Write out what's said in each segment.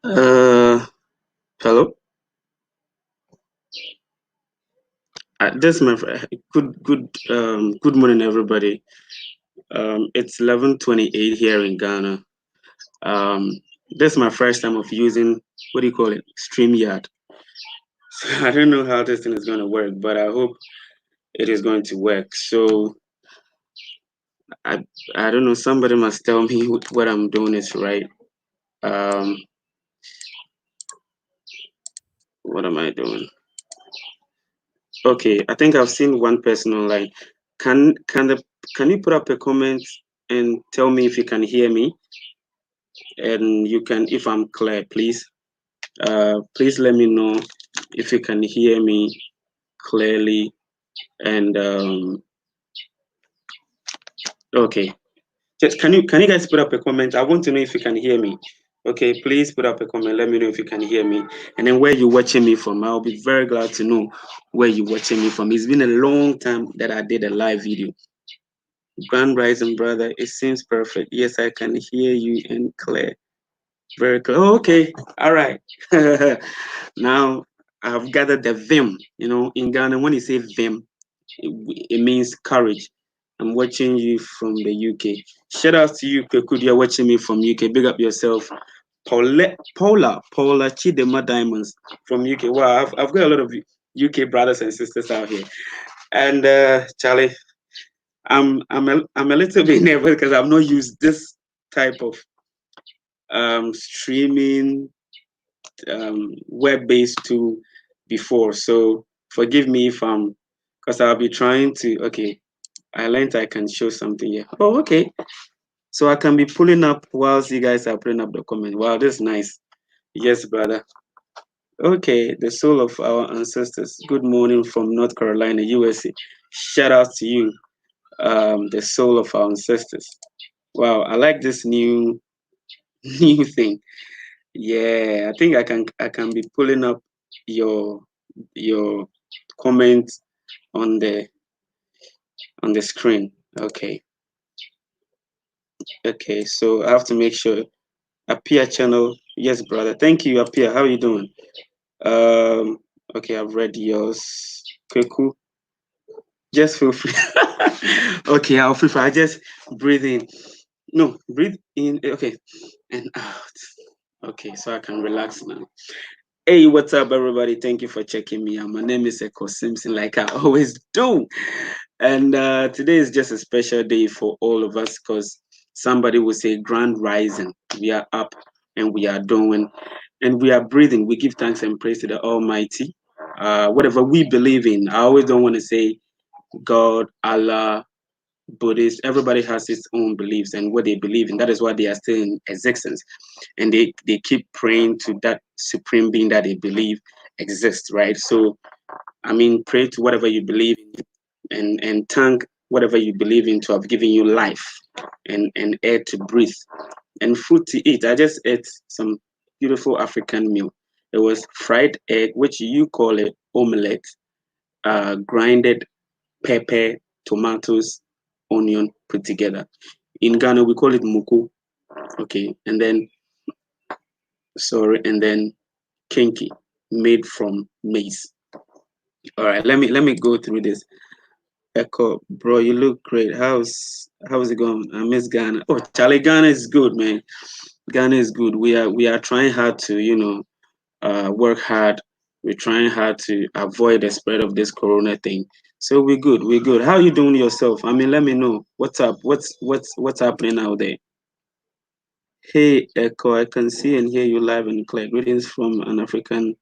Hello. This is my good morning, everybody. It's 11:28 here in Ghana. Um, this is my first time of using what do you call it, StreamYard. So I don't know how this thing is going to work, but I hope it is going to work. So I I don't know. Somebody must tell me what I'm doing is right. Um, what am I doing? Okay, I think I've seen one person online. Can can the can you put up a comment and tell me if you can hear me? And you can, if I'm clear, please. Please let me know if you can hear me clearly. And okay, just can you guys put up a comment? I want to know if you can hear me. Okay, please put up a comment. Let me know if you can hear me, and then where you're watching me from. I'll be very glad to know where you're watching me from. It's been a long time that I did a live video. Grand Rising brother, it seems perfect. Yes, I can hear you and clear. Very clear. Oh, okay. All right. Now I've gathered the vim. You know, in Ghana, when you say vim, it means courage. I'm watching you from the UK. Shout out to you, Kwekud. You're watching me from UK. Big up yourself. Paula Chidema Diamonds from UK. Wow, I've got a lot of UK brothers and sisters out here. And Charlie, I'm a little bit nervous because I've not used this type of streaming web-based tool before. So forgive me if I'm, because I'll be trying to. Okay, I learned I can show something here. Oh, okay. So I can be pulling up whilst you guys are pulling up the comment. Wow, this is nice. Yes, brother. Okay, the soul of our ancestors. Good morning from North Carolina, USA. Shout out to you, the soul of our ancestors. Wow, I like this new new thing. Yeah, I think I can be pulling up your your comment on the screen. Okay. Okay, so I have to make sure Appear channel. Yes, brother. Thank you, Appear. How are you doing? Um okay, I've read yours. Okay, cool. Just feel free. Okay, I'll feel free. I just breathe in. No, breathe in. Okay, and out. Okay, so I can relax now. Hey, what's up, everybody? Thank you for checking me out. My name is EKOW Simpson, like I always do. And today is just a special day for all of us because somebody will say, Grand Rising. We are up and we are doing and we are breathing. We give thanks and praise to the Almighty. Whatever we believe in, I always don't want to say God, Allah, Buddhist. Everybody has its own beliefs and what they believe in. That is why they are still in existence, and they keep praying to that supreme being that they believe exists, right? So I mean, pray to whatever you believe in, and thank whatever you believe in to have given you life and air to breathe and food to eat. I just ate some beautiful African meal. It was fried egg, which you call it omelette, grinded pepper, tomatoes, onion put together. In Ghana, we call it muku. Okay, and then and then kinky, made from maize. All right, let me go through this. Echo, bro, you look great. How's it going? I miss Ghana. Oh, Charlie, Ghana is good, man. Ghana is good. We are trying hard to work hard. We're trying hard to avoid the spread of this corona thing. So we're good. We're good. How you doing yourself? I mean, let me know. What's up? What's happening out there? Hey, Echo, I can see and hear you live and clear. Greetings from an African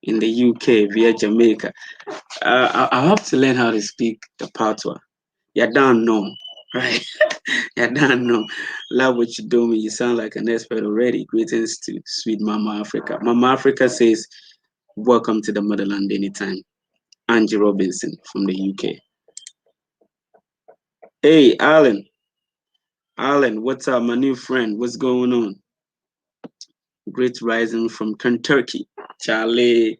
in the UK via Jamaica. I have to learn how to speak the patois. You don't know, right? You don't know. Love what you do me. You sound like an expert already. Greetings to sweet Mama Africa. Mama Africa says, welcome to the motherland anytime. Angie Robinson from the UK. Hey, Alan. Alan, what's up, my new friend? What's going on? Great rising from Kentucky. Charlie,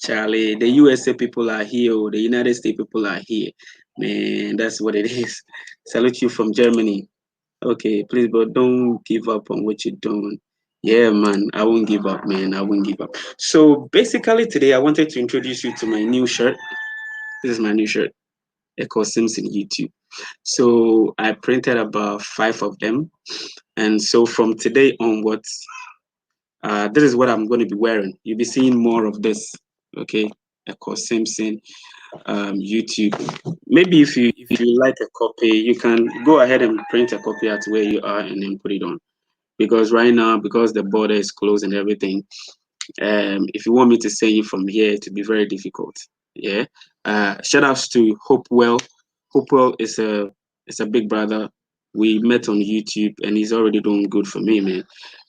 the USA people are here, or the United States people are here. Man, that's what it is. Salute you from Germany. Okay, please, but don't give up on what you're doing. Yeah, man, I won't give up, man. I won't give up. So basically, today I wanted to introduce you to my new shirt. This is my new shirt, EKOW SIMPSON YouTube. So I printed about 5 of them, and so from today onwards, this is what I'm going to be wearing. You'll be seeing more of this. Okay, EKOW SIMPSON YouTube. Maybe if you like a copy, you can go ahead and print a copy at where you are and then put it on. Because right now, because the border is closed and everything, if you want me to send you from here, it will be very difficult. Yeah. Shout outs to Hopewell. Hopewell is a big brother. We met on YouTube and he's already doing good for me, man.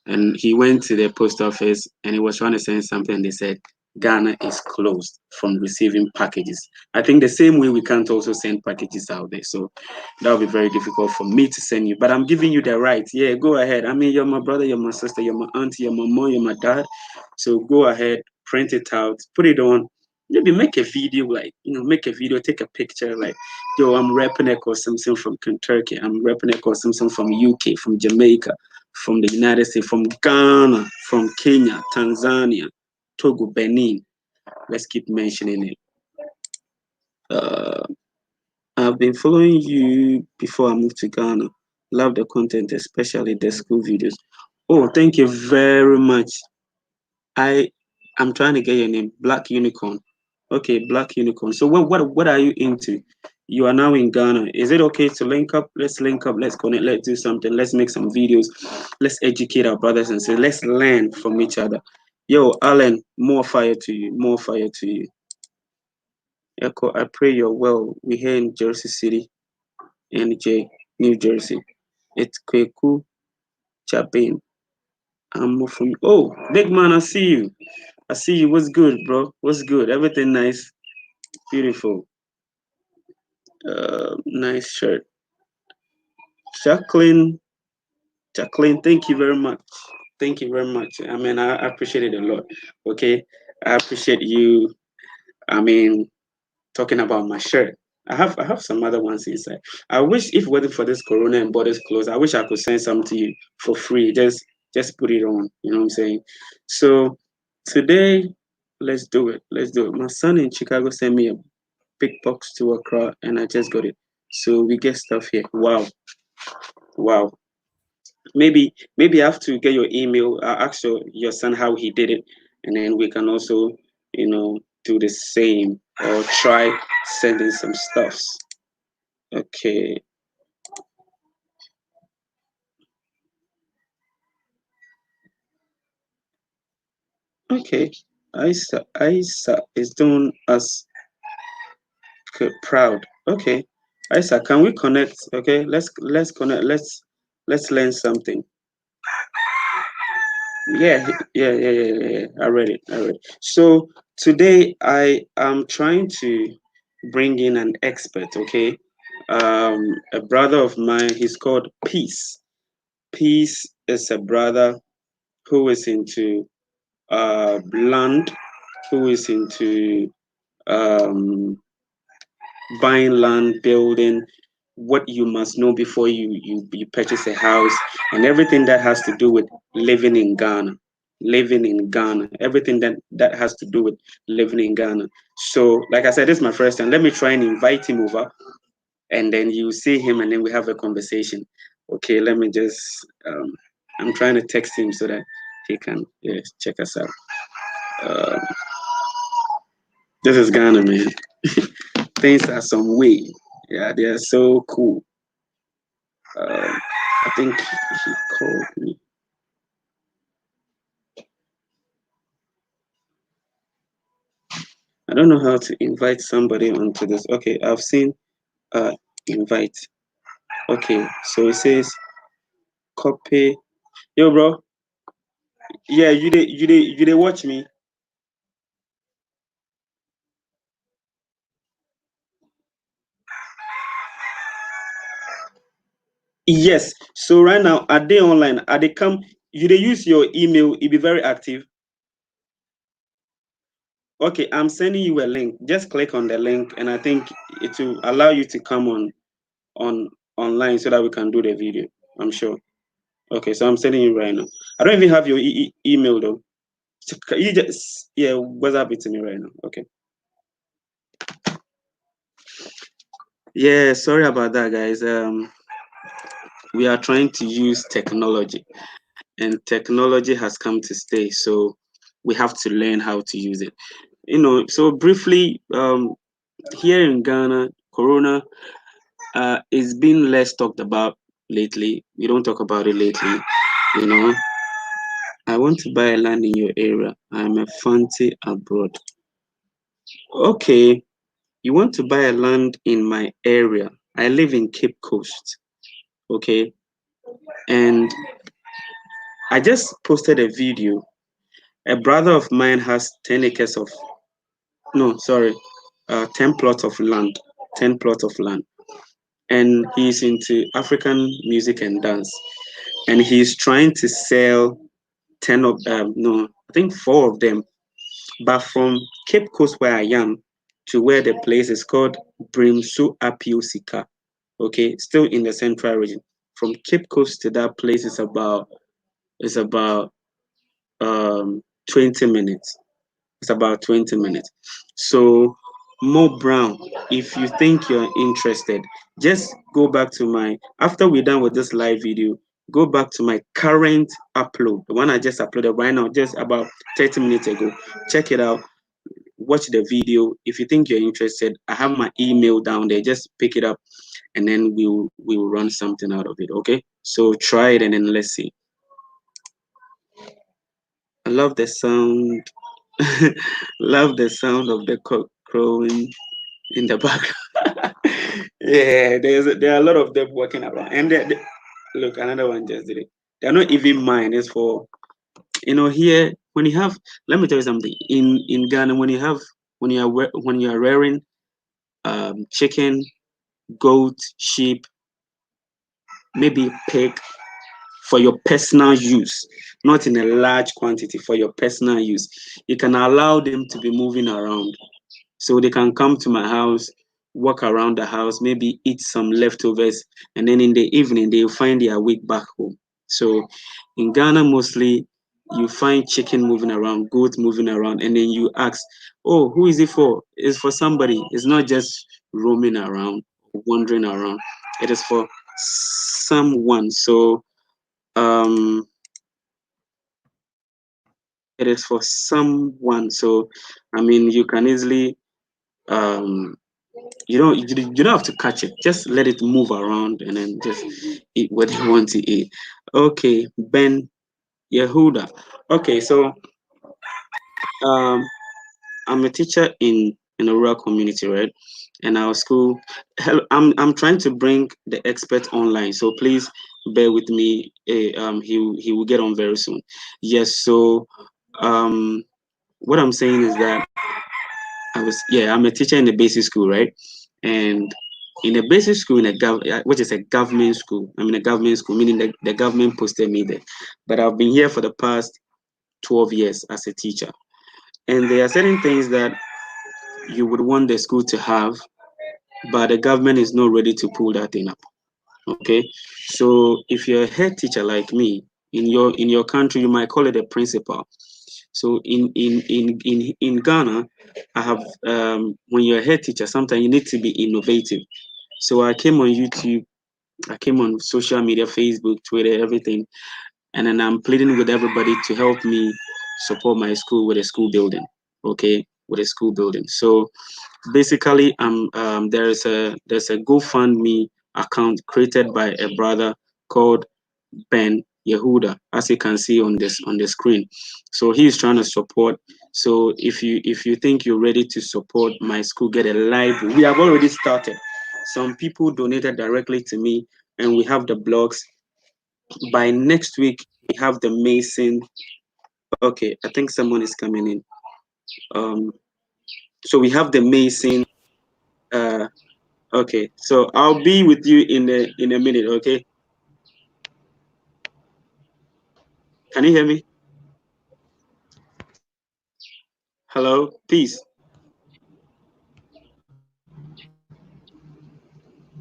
And he went to the post office and he was trying to send something and they said Ghana is closed from receiving packages. I think the same way we can't also send packages out there. So that would be very difficult for me to send you. But I'm giving you the right. Yeah, go ahead. I mean, you're my brother, you're my sister, you're my auntie, you're my mom, you're my dad. So go ahead, print it out, put it on. Maybe make a video, like, make a video, take a picture, like, yo, I'm repping EKOW SIMPSON from Kentucky. I'm repping EKOW SIMPSON from UK, from Jamaica, from the United States, from Ghana, from Kenya, Tanzania, Togo, Benin. Let's keep mentioning it. Uh, I've been following you before I moved to Ghana. Love the content, especially the school videos. Oh, thank you very much. I I'm trying to get your name. Black Unicorn. Okay, Black Unicorn. So what are you into? You are now in Ghana. Is it okay to link up? Let's link up. Let's connect. Let's do something. Let's make some videos. Let's educate our brothers and sisters. Let's learn from each other. Yo, Alan, more fire to you. More fire to you. Echo, I pray you're well. We're here in Jersey City, NJ, New Jersey. It's Kweku Chapin. I'm from. Oh, big man, I see you. I see you. What's good, bro? What's good? Everything nice? Beautiful. Nice shirt. Jacqueline, Jacqueline, thank you very much. Thank you very much. I mean, I appreciate it a lot. Okay. I appreciate you. I mean, talking about my shirt. I have some other ones inside. I wish if it wasn't for this corona and borders closed, I wish I could send some to you for free. Just put it on. You know what I'm saying? So today, let's do it. Let's do it. My son in Chicago sent me a big box to Accra and I just got it. So we get stuff here. Wow. Wow. Maybe I have to get your email. Ask your son how he did it, and then we can also, do the same or try sending some stuffs. Okay. Okay. Isa is doing us proud. Okay. Isa, can we connect? Okay. Let's connect. Let's learn something. Yeah. I read it. I read it. So today I am trying to bring in an expert. Okay, a brother of mine. He's called Peace. Peace is a brother who is into land, who is into um, buying land, building, what you must know before you purchase a house, and everything that has to do with living in Ghana. Living in Ghana, everything that has to do with living in Ghana. So, like I said, this is my first time. Let me try and invite him over, and then you see him, and then we have a conversation. Okay, let me just. I'm trying to text him so that he can check us out. Uh, this is Ghana, man. Things are some way. Yeah, they are so cool. I think he called me. I don't know how to invite somebody onto this. Okay, I've seen invite. Okay, so it says copy. Yo, bro. Yeah, you did watch me. Yes. So right now, are they online? Are they come? You they use your email. It be very active. Okay, I'm sending you a link. Just click on the link, and I think it will allow you to come on online so that we can do the video. I'm sure. Okay, so I'm sending you right now. I don't even have your email though. So can you just WhatsApp it to me right now? Okay. Yeah, sorry about that, guys. We are trying to use technology, and technology has come to stay. So we have to learn how to use it. So briefly, here in Ghana, Corona is being less talked about lately. We don't talk about it lately. You know, I want to buy a land in your area. I'm a fancy abroad. Okay, you want to buy a land in my area. I live in Cape Coast. Okay, and I just posted a video. A brother of mine has 10 acres of, no, sorry, 10 plots of land, 10 plots of land. And he's into African music and dance. And he's trying to sell 10 of them, no, I think 4 of them. But from Cape Coast, where I am, to where the place is called Brimsu Apio Sika, okay, still in the central region. From Cape Coast to that place is about 20 minutes. It's about 20 minutes. So, Mo Brown, if you think you're interested, just go back to after we're done with this live video, go back to my current upload, the one I just uploaded right now, just about 30 minutes ago. Check it out, watch the video. If you think you're interested, I have my email down there. Just pick it up and then we'll run something out of it. Okay. So try it and then let's see. I love the sound. Love the sound of the cock crowing in the background. Yeah, there are a lot of them walking around, and look, another one just did it. They're not even mine. It's for here when you have. Let me tell you something. In Ghana, when you are rearing chicken, goat, sheep, maybe pig for your personal use, not in a large quantity for your personal use, you can allow them to be moving around. So they can come to my house, walk around the house, maybe eat some leftovers, and then in the evening they'll find their way back home. So in Ghana, mostly you find chicken moving around, goat moving around, and then you ask, "Oh, who is it for?" It's for somebody. It's not just roaming around, wandering around. It is for someone. So um, it is for someone. So I mean, you can easily um you don't have to catch it, just let it move around and then just eat what you want to eat. Okay, Ben Yehuda. Okay, so um I'm a teacher in a rural community, right? And our school, I'm trying to bring the expert online, so please bear with me. He will get on very soon. Yes, so um what I'm saying is that I'm a teacher in a basic school, right? And in a basic school, which is a government school, I'm in a government school, meaning the government posted me there. But I've been here for the past 12 years as a teacher. And there are certain things that you would want the school to have, but the government is not ready to pull that thing up. Okay. So if you're a head teacher like me, in your country, you might call it a principal. So in Ghana, I have when you're a head teacher, sometimes you need to be innovative. So I came on YouTube, I came on social media, Facebook, Twitter, everything, and then I'm pleading with everybody to help me support my school with a school building. Okay, with a school building. So basically, there's a GoFundMe account created by a brother called Ben Yehuda, as you can see on the screen. So he is trying to support. So if you think you're ready to support my school, get a library. We have already started. Some people donated directly to me, and we have the blogs. By next week, we have the mason. Okay, I think someone is coming in. Um, so we have the mason. Uh, okay, so I'll be with you in a minute. Okay, can you hear me? Hello, peace.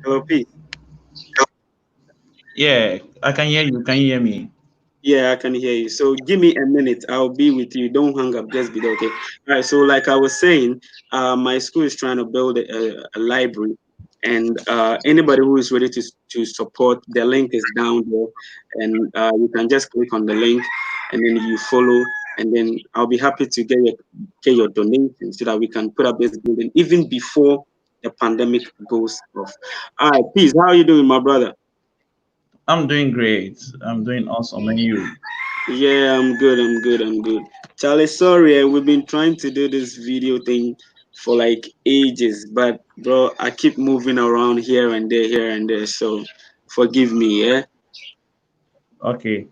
Hello, peace. Yeah, I can hear you. Can you hear me? Yeah, I can hear you. So give me a minute. I'll be with you. Don't hang up. Just be there. Okay. All right. So like I was saying, my school is trying to build a library, and anybody who is ready to support, the link is down there, and you can just click on the link, and then you follow, and then I'll be happy to get your donation so that we can put up this building even before the pandemic goes off. All right, peace. How are you doing, my brother? I'm doing great. I'm doing awesome. And you? Yeah, I'm good. I'm good. I'm good. Charlie, sorry, we've been trying to do this video thing for like ages, but bro, I keep moving around here and there. So forgive me. Yeah. Okay.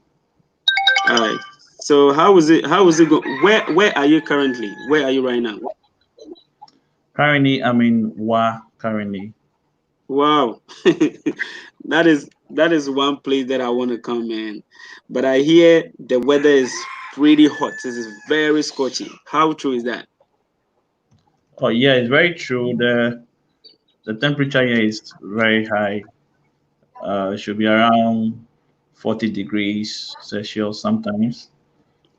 All right. So how is it? How is it go? Where are you currently? Where are you right now? Currently, I'm in Wa currently. Wow, that is one place that I want to come, man. But I hear the weather is pretty hot. This is very scorchy. How true is that? Oh yeah, it's very true. The temperature here is very high. It should be around 40 degrees Celsius sometimes.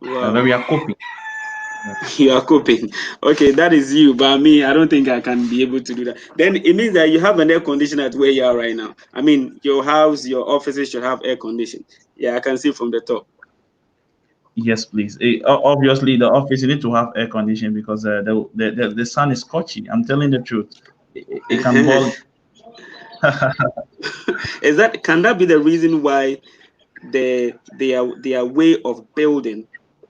Wow. But we are coping. Yeah. You are coping. Okay, that is you. But me, I don't think I can be able to do that. Then it means that you have an air conditioner at where you are right now. I mean, your house, your offices should have air condition. Yeah, I can see from the top. Yes, please. Obviously, the office you need to have air conditioning because the sun is scorchy. I'm telling the truth. It can boil. Is that can that be the reason why their way of building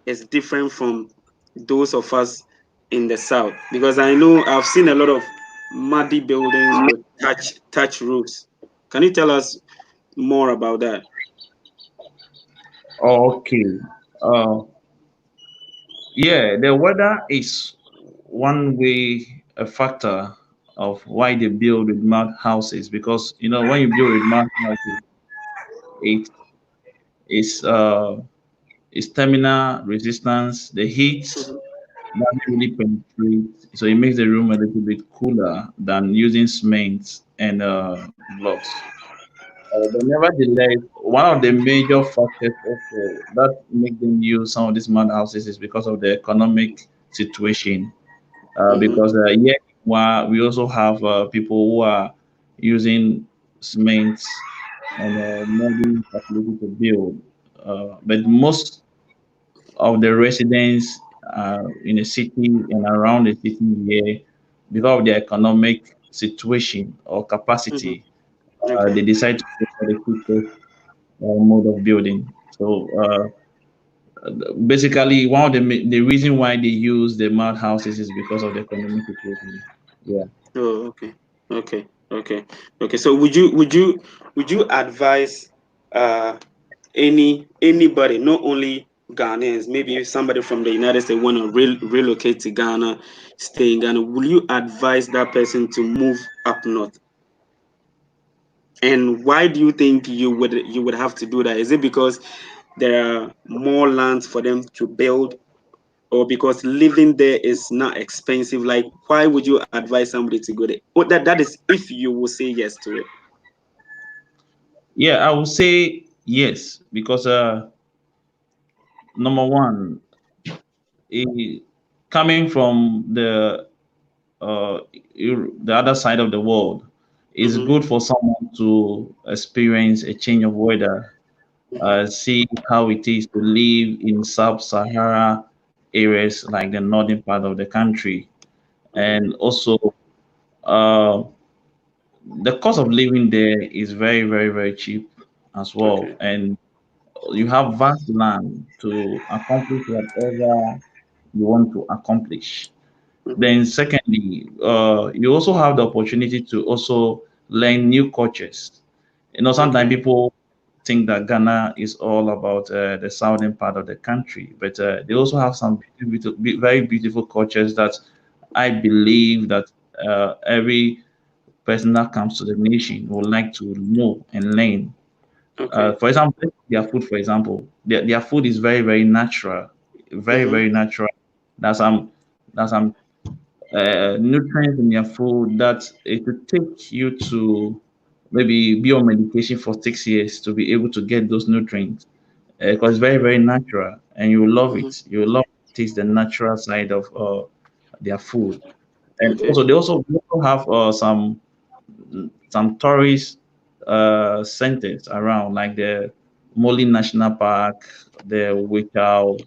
is different from those of us in the south? Because I know I've seen a lot of muddy buildings with touch roofs. Can you tell us more about that? Okay. Uh, yeah, the weather is one way a factor of why they build with mud houses because when you build with mud houses, it is it's terminal resistance. The heat doesn't really penetrate, so it makes the room a little bit cooler than using cement and blocks. But nevertheless, one of the major factors also that make them use some of these mud houses is because of the economic situation. Mm-hmm, Because here while we also have people who are using cement and modern facility to build. But most of the residents in the city and around the city here, because of their economic situation or mm-hmm. capacity, Okay. they decide to go for the quickest mode of building. So basically, one of the reason why they use the mud houses is because of the economic situation. Yeah. Oh, okay, okay, okay, okay. So would you advise uh anybody, not only Ghanaians, maybe if somebody from the United States want to relocate to Ghana, stay in Ghana, will you advise that person to move up north? And why do you think you would have to do that? Is it because there are more lands for them to build, or because living there is not expensive? Like, why would you advise somebody to go there? Oh, that is if you will say yes to it. Yeah, I would say yes because number one, eh, coming from the other side of the world, it's Mm-hmm, good for someone to experience a change of weather, mm-hmm, see how it is to live in sub-Sahara areas like the northern part of the country, mm-hmm. and also uh, the cost of living there is very, very, very cheap as well, Okay. and you have vast land to accomplish whatever you want to accomplish. Mm-hmm, Then, secondly, you also have the opportunity to also learn new cultures. Sometimes okay. people think that Ghana is all about the southern part of the country, but they also have some very beautiful cultures that I believe that every person that comes to the nation would like to know and learn. Okay. For example, their food, for example, their food is very, very natural, very, Mm-hmm, very natural. There's some nutrients in your food that it will take you to maybe be on medication for 6 years to be able to get those nutrients, because it's very, very natural, and you will love Hmm. it. You will love to taste the natural side of their food. And Okay. also, they also have some tourist centers around, like the Moli National Park, the Wikau,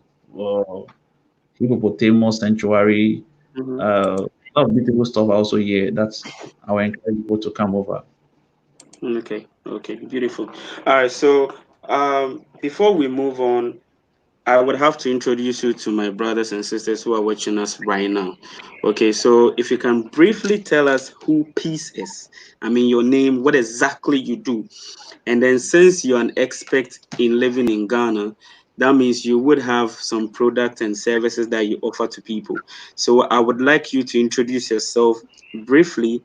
uh, Hippopotamus Sanctuary. Hmm. A lot of beautiful stuff also here. That's I will encourage people to come over. Okay. Okay. Beautiful. All right. So, before we move on, I would have to introduce you to my brothers and sisters who are watching us right now. Okay, so if you can briefly tell us who Peace is, I mean, your name, what exactly you do. And then, since you're an expert in living in Ghana, that means you would have some products and services that you offer to people. So, I would like you to introduce yourself briefly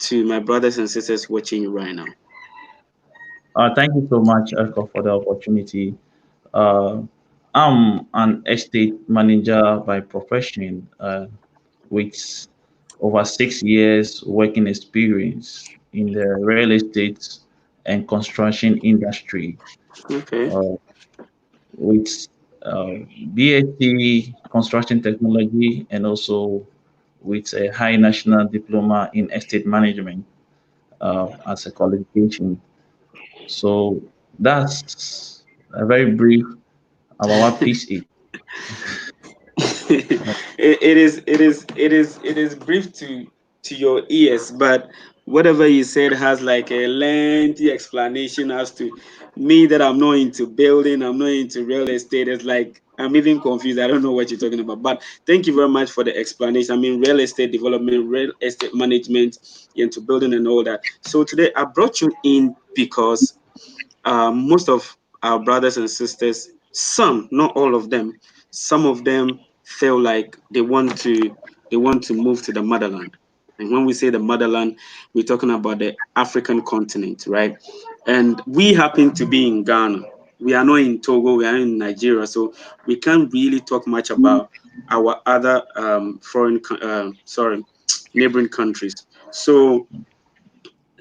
to my brothers and sisters watching you right now. Thank you so much, Elko, for the opportunity. Uh, I'm an estate manager by profession, with over 6 years working experience in the real estate and construction industry, Okay. uh, with uh, BSc construction technology, and also with a high national diploma in estate management as a qualification. So that's a very brief about what peace is. It is brief to your ears, but whatever you said has like a lengthy explanation as to me that I'm not into building, I'm not into real estate. It's like I'm even confused. I don't know what you're talking about. But thank you very much for the explanation. I mean, real estate development, real estate management, into building and all that. So today I brought you in because most of our brothers and sisters, some, not all of them, some of them feel like they want to move to the motherland. And when we say the motherland, we're talking about the African continent, right? And we happen to be in Ghana. We are not in Togo, we are in Nigeria, so we can't really talk much about our other neighboring countries. So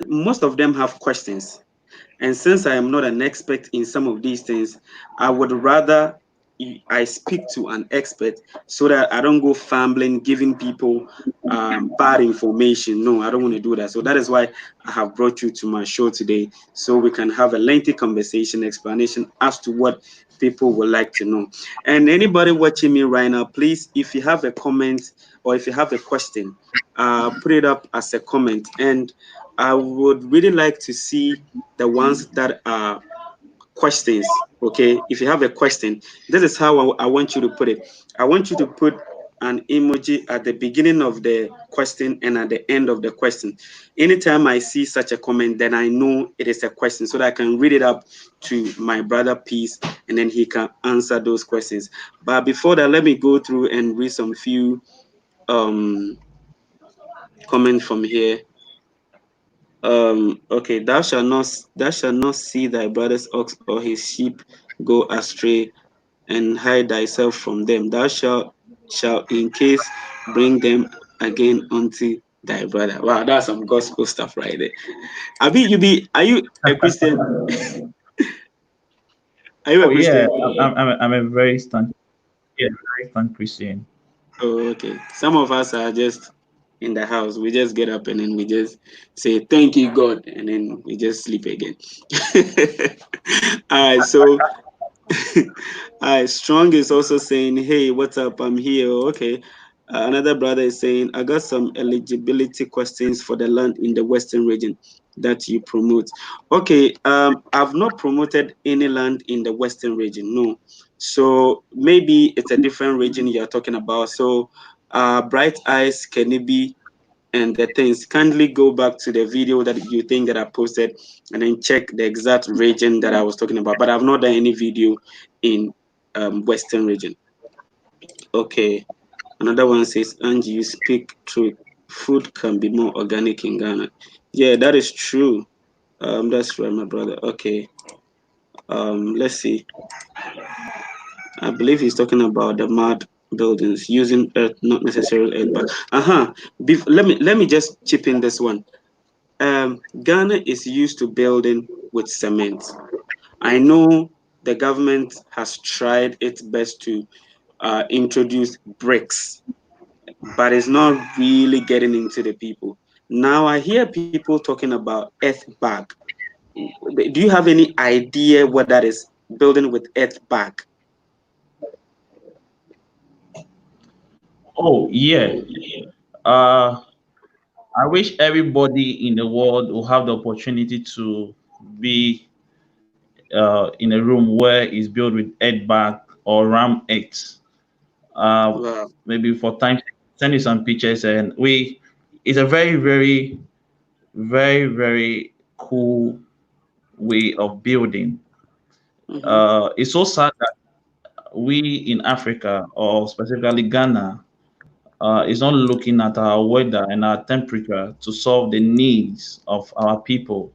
most of them have questions, and since I am not an expert in some of these things, I would rather I speak to an expert so that I don't go fumbling, giving people bad information. No, I don't want to do that. So that is why I have brought you to my show today so we can have a lengthy conversation, explanation as to what people would like to know. And anybody watching me right now, please, if you have a comment or if you have a question, put it up as a comment. And I would really like to see the ones that are questions. Okay, if you have a question, this is how I want you to put it. I want you to put an emoji at the beginning of the question and at the end of the question. Anytime I see such a comment, then I know it is a question so that I can read it up to my brother Peace and then he can answer those questions. But before that, let me go through and read some few um comments from here. Okay, thou shalt not see thy brother's ox or his sheep go astray, and hide thyself from them. Thou shalt in case bring them again unto thy brother. Wow, that's some gospel stuff right there. Abi, are you a Christian? Are you a Oh yeah, Christian? I'm a very stand, yeah, very stand Christian. Oh, okay. Some of us are just in the house. We just get up and then we just say thank you God, and then we just sleep again. All right, so Strong is also saying, "Hey, what's up? I'm here." Okay. Another brother is saying, "I got some eligibility questions for the land in the Western region that you promote." Okay. I've not promoted any land in the Western region. No. So maybe it's a different region you're talking about. So, Bright Eyes, Kenibi, and the things. Kindly go back to the video that you think that I posted and then check the exact region that I was talking about. But I've not done any video in Western region. Okay. Another one says, Angie, you speak truth. Food can be more organic in Ghana. Yeah, that is true. That's right, my brother. Okay. Let's see. I believe he's talking about the mud buildings using earth, not necessarily earth. But let me just chip in this one. Ghana is used to building with cement. I know the government has tried its best to introduce bricks, but it's not really getting into the people. Now I hear people talking about earth bag. Do you have any idea what that is? Building with earth bag. Oh, yeah. Uh, I wish everybody in the world will have the opportunity to be in a room where it's built with earthbag or ram eggs. Uh, Wow. Maybe for time, send you some pictures, and we. It's a very, very, very, very cool way of building. Mm-hmm. It's so sad that we in Africa, or specifically Ghana, is not looking at our weather and our temperature to solve the needs of our people,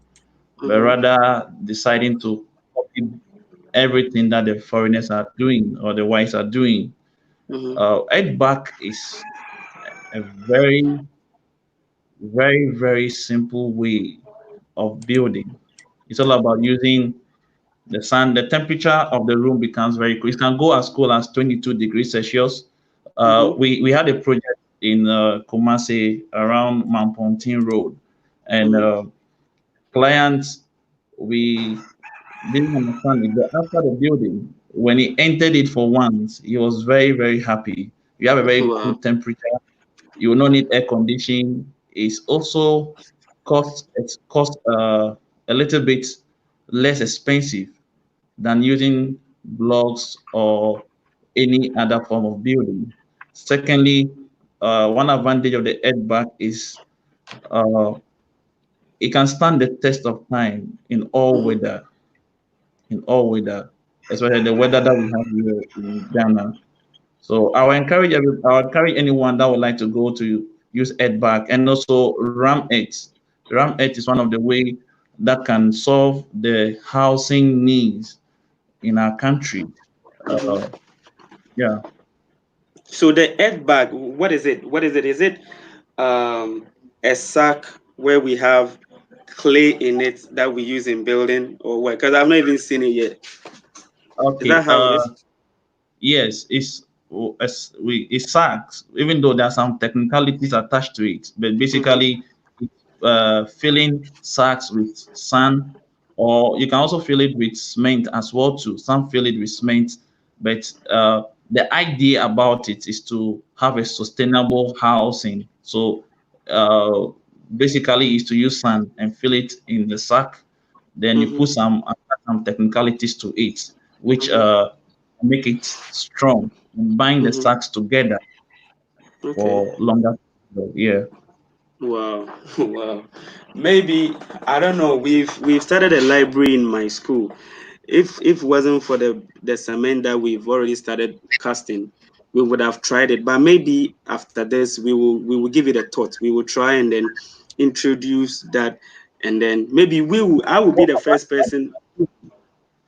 but Mm-hmm. rather deciding to copy everything that the foreigners are doing or the whites are doing. Mm-hmm. Back is a very, very, very simple way of building. It's all about using the sun. The temperature of the room becomes very cool. It can go as cool as 22 degrees Celsius. Mm-hmm. We had a project in Kumasi around Mount Pontin Road, and Mm-hmm. clients, we didn't understand it, but after the building, when he entered it for once, he was very, very happy. You have a very cool Wow. temperature. You will not need air conditioning. It's also cost a little bit less expensive than using blocks or any other form of building. Secondly, one advantage of the earthback is uh, it can stand the test of time Mm-hmm. in all weather, especially the weather that we have here in Ghana. So I will encourage anyone that would like to go to use earthback and also ram it. Ram it is one of the way that can solve the housing needs in our country. Mm-hmm. Uh, yeah. So the earth bag, what is it? What is it? Is it um, a sack where we have clay in it that we use in building, or what? Because I've not even seen it yet. Is Okay. that how it is? Yes, it sucks, even though there are some technicalities attached to it. But Mm-hmm. basically, it's filling sacks with sand, or you can also fill it with cement as well too. Some fill it with cement, but the idea about it is to have a sustainable housing. So uh, basically, is to use sand and fill it in the sack. Then you Mm-hmm. put some technicalities to it, which Mm-hmm. make it strong and bind the Mm-hmm. sacks together Okay. for longer. Yeah. Wow. Wow. Maybe I don't know. We've started a library in my school. If it wasn't for the cement that we've already started casting, we would have tried it. But maybe after this, we will give it a thought. We will try and then introduce that, and then maybe we will. I will be the first person.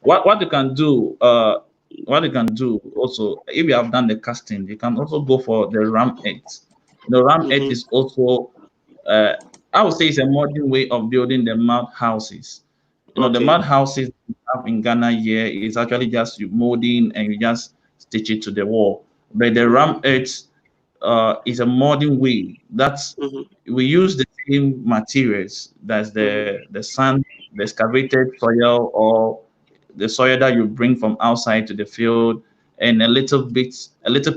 What you can do, what you can do also, if you have done the casting, you can also go for the ram 8. The ram 8 Mm-hmm. is also, uh, I would say, it's a modern way of building the mud houses. The Okay. mud houses we have in Ghana here is actually just you molding and you just stitch it to the wall. But the Mm-hmm. ram 8 is a modern way. That's Mm-hmm. we use the same materials. That's Mm-hmm. the sand, the excavated soil, or the soil that you bring from outside to the field, and a little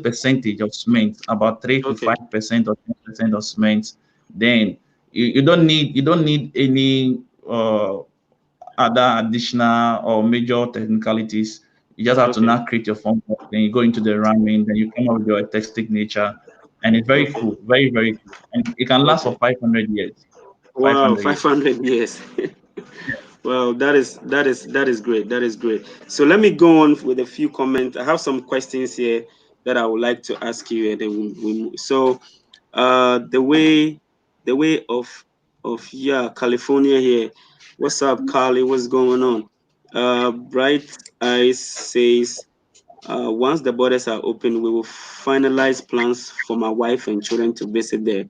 percentage of cement, about Okay. 3 to 5% or 10% of cement. Then you don't need any other additional or major technicalities. You just have to Okay. now create your form, then you go into the ramming, then you come up with your artistic nature, and it's very Okay. cool, very, very cool, and it can last for Okay. 500 years. Wow. 500 Five years. hundred years. Well, that is great. That is great. So let me go on with a few comments. I have some questions here that I would like to ask you, and then we move. So, the way of yeah, California here. What's up, Carly? What's going on? Bright Eyes says, once the borders are open, we will finalize plans for my wife and children to visit there.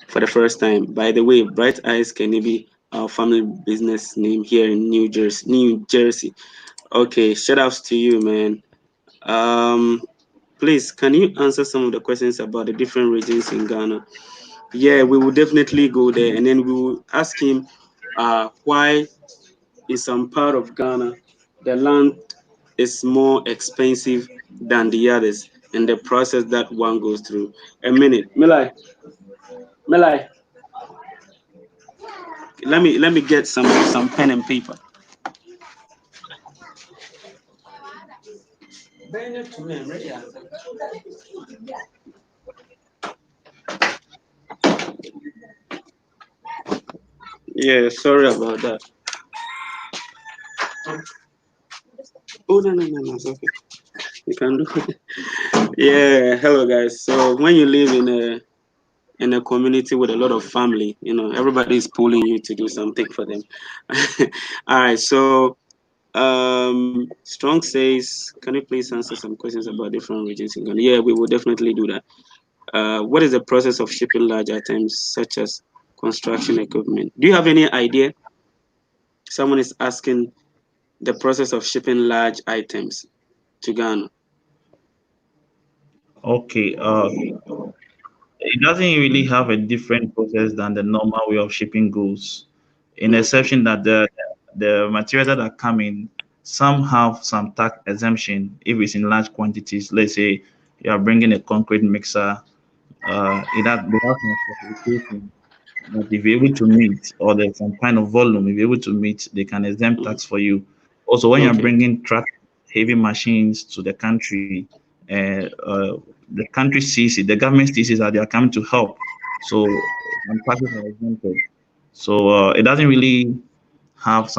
for the first time. By the way, Bright Eyes can be our family business name here in New Jersey. New Jersey. Okay, shout outs to you, man. Um, please, can you answer some of the questions about the different regions in Ghana? Yeah, we will definitely go there, and then we will ask him, why in some part of Ghana the land is more expensive than the others, and the process that one goes through. A minute, Milai, Milai, let me get some pen and paper. Yeah, sorry about that. Oh no, it's okay. You can do it. Yeah, hello guys. So when you live in a community with a lot of family, everybody is pulling you to do something for them. All right, so Strong says, can you please answer some questions about different regions in Ghana? Yeah, we will definitely do that. What is the process of shipping large items such as construction equipment? Do you have any idea? Someone is asking the process of shipping large items to Ghana. Okay, it doesn't really have a different process than the normal way of shipping goods, in Okay, exception that the materials that are coming, some have some tax exemption if it's in large quantities. Let's say you are bringing a concrete mixer, they have some specification that if you're able to meet, or there's some kind of volume, if you're able to meet, they can exempt tax for you. Also, when you're okay, bringing truck heavy machines to the country, the country sees it, the government sees it that they are coming to help. So some taxes are exempted. So it doesn't really have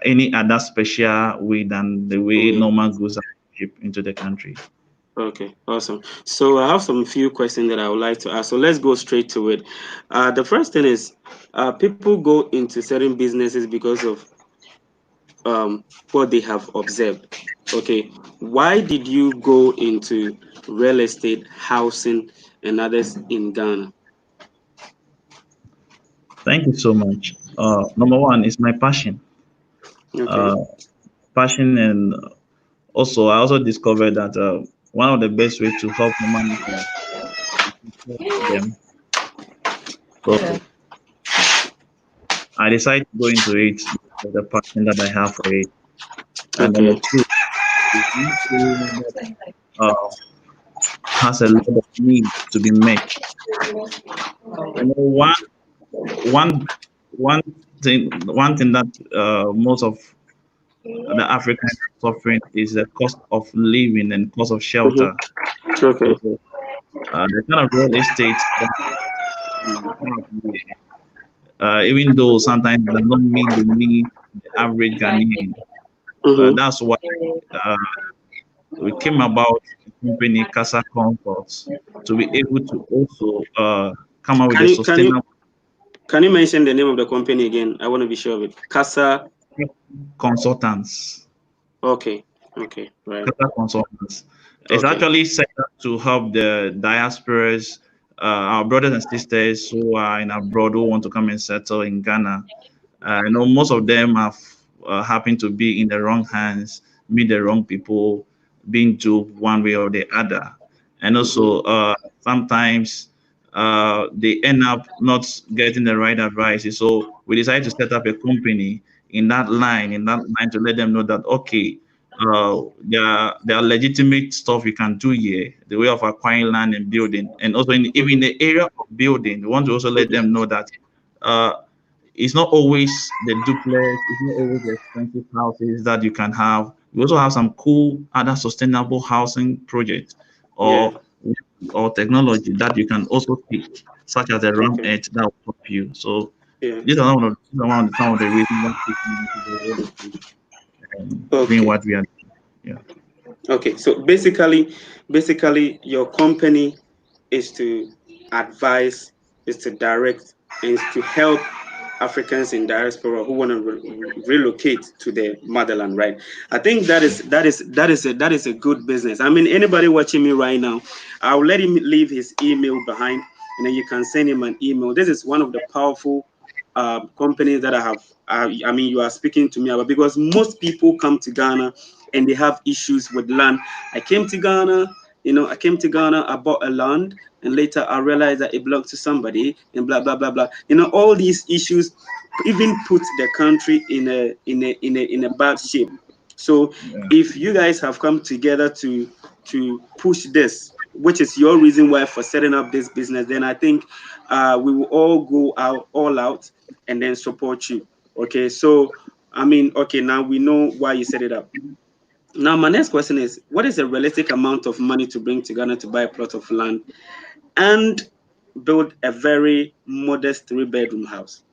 any other special way than the way wait. normal goods are shipped into the country. Okay, awesome. So I have some few questions that I would like to ask. So let's go straight to it. The first thing is, people go into certain businesses because of what they have observed. Okay, why did you go into real estate, housing, and others in Ghana? Thank you so much. Number one is my passion. Okay, Uh, Passion, and also I also discovered that one of the best way to help humanity is to help them. So I decided to go into it because of the passion that I have for it. And number okay, two, is one area that uh, has a lot of need to be met. One one one thing that most of the Africans are suffering is the cost of living and cost of shelter. mm-hmm. Okay, So the kind of real estate that we have here, even though sometimes it does not meet the need of the average Ghanaian. mm-hmm. That's why uh, we came about the company Casa Comforts to be able to also come up with Can a you can you sustainable can you mention the name of the company again? I want to be sure of it. Casa. consultants. Okay, okay, right. Qatar consultants. It's Okay. actually set up to help the diasporas, our brothers and sisters who are in abroad who want to come and settle in Ghana. Most of them have happened to be in the wrong hands, meet the wrong people, being duped one way or the other. And Mm-hmm. also, sometimes they end up not getting the right advice. So we decided to set up a company in that line to let them know that, okay, there are legitimate stuff you can do here, the way of acquiring land and building. And also, even in Mm-hmm. the area of building, we want to also let them Mm-hmm. know that uh, it's not always the duplex, it's not always the expensive houses that you can have. We also have some cool other sustainable housing projects Yeah. or or technology that you can also take, such as the RAM Okay. edge that will help you. So Yeah. these are some of the reasons why people need to go real estate and doing Okay. what we are doing. Yeah. Okay. So basically, your company is to advise, is to direct, and is to help Africans in diaspora who want to relocate to their motherland, right? I think that is a good business. I mean, anybody watching me right now, I'll let him leave his email behind, and then you can send him an email. This is one of the powerful companies that I have. I mean, you are speaking to me about, because most people come to Ghana and they have issues with land. I came to Ghana, I came to Ghana, I bought a land, and later I realized that it belonged to somebody, and blah blah blah blah. All these issues even put the country in a bad shape. So Yeah. if you guys have come together to push this, which is your reason why for setting up this business, then I think we will all go out all out and then support you. Okay, so I mean, okay, now we know why you set it up. Now my next question is, what is a realistic amount of money to bring to Ghana to buy a plot of land and build a very modest three-bedroom house?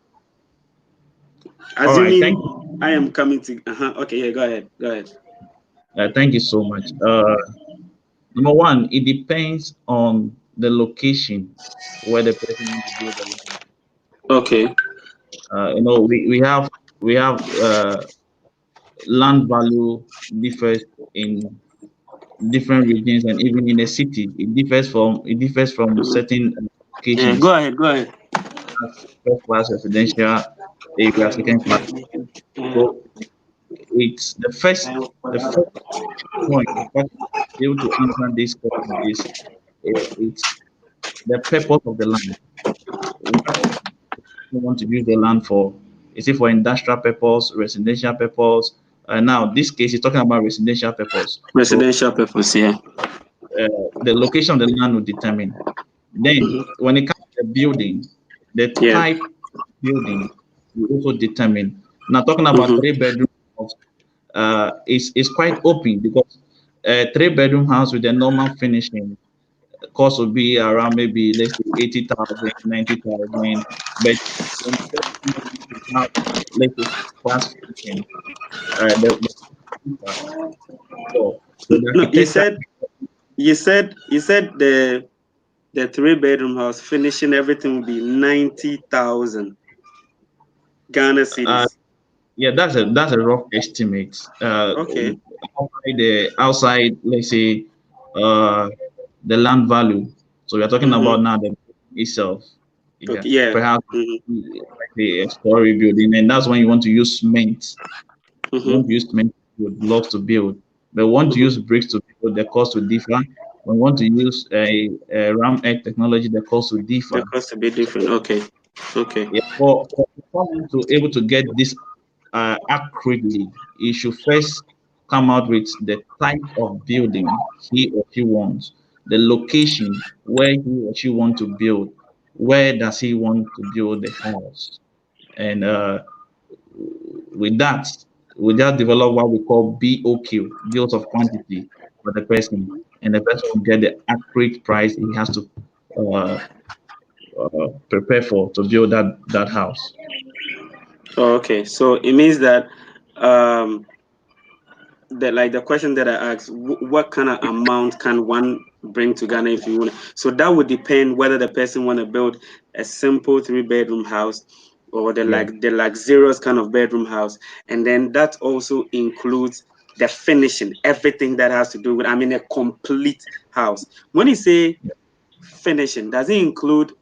All right. Assuming Thank I am coming to, okay, yeah, go ahead, go ahead. thank you so much. Number one, it depends on the location where the person wants to build the land. Okay. We have land value differs in different regions and even in a city. It differs from Mhm. certain Yeah, locations. go ahead, go ahead. As first class residential area, second class. So it's the first point, the first be able to answer this question is it's the purpose of the land. What you want to use the land for? Is it for industrial purpose, residential purpose? Now, this case is talking about residential purpose. So Residential purpose, yeah. the location of the land will determine. Then, Hmm. when it comes to the building, the Yeah. type of building will also determine. Now, talking about Hmm. three-bedroom house, is quite open because a three-bedroom house with a normal finishing cost will be around maybe let's say 80,000, 90,000. But when you have let's say class finishing, the so the No, you architecture. said you said the three-bedroom house finishing everything will be 90,000 Ghana Uh, cities. yeah, that's a rough estimate. Okay. Outside, let's say, uh, the land value. So we're talking Hmm. about now the building itself. Yeah, Okay. Yeah. perhaps Hmm. like a story building, and that's when you want to use cement. You Hmm. want to use cement with blocks to build. But want to use Hmm. bricks to build, the cost will differ. When you want to use a ram egg technology, the cost will The differ. cost a bit different. Okay. Okay. Yeah, for someone to able to get this accurately, he should first come out with the type of building he or she wants, the location where he or she want to build, where does he want to build the house, and with that, we just develop what we call BOQ, bills of quantity for the person, and the person will get the accurate price he has to uh, prepare for to build that house. Oh, okay. So it means that um the question that I asked, what kind of amount can one bring to Ghana if you want? So that would depend whether the person want to build a simple three-bedroom house or Yeah. the luxurious kind of bedroom house, and then that also includes the finishing, everything that has to do with, I mean, a complete house. When you say finishing, does it include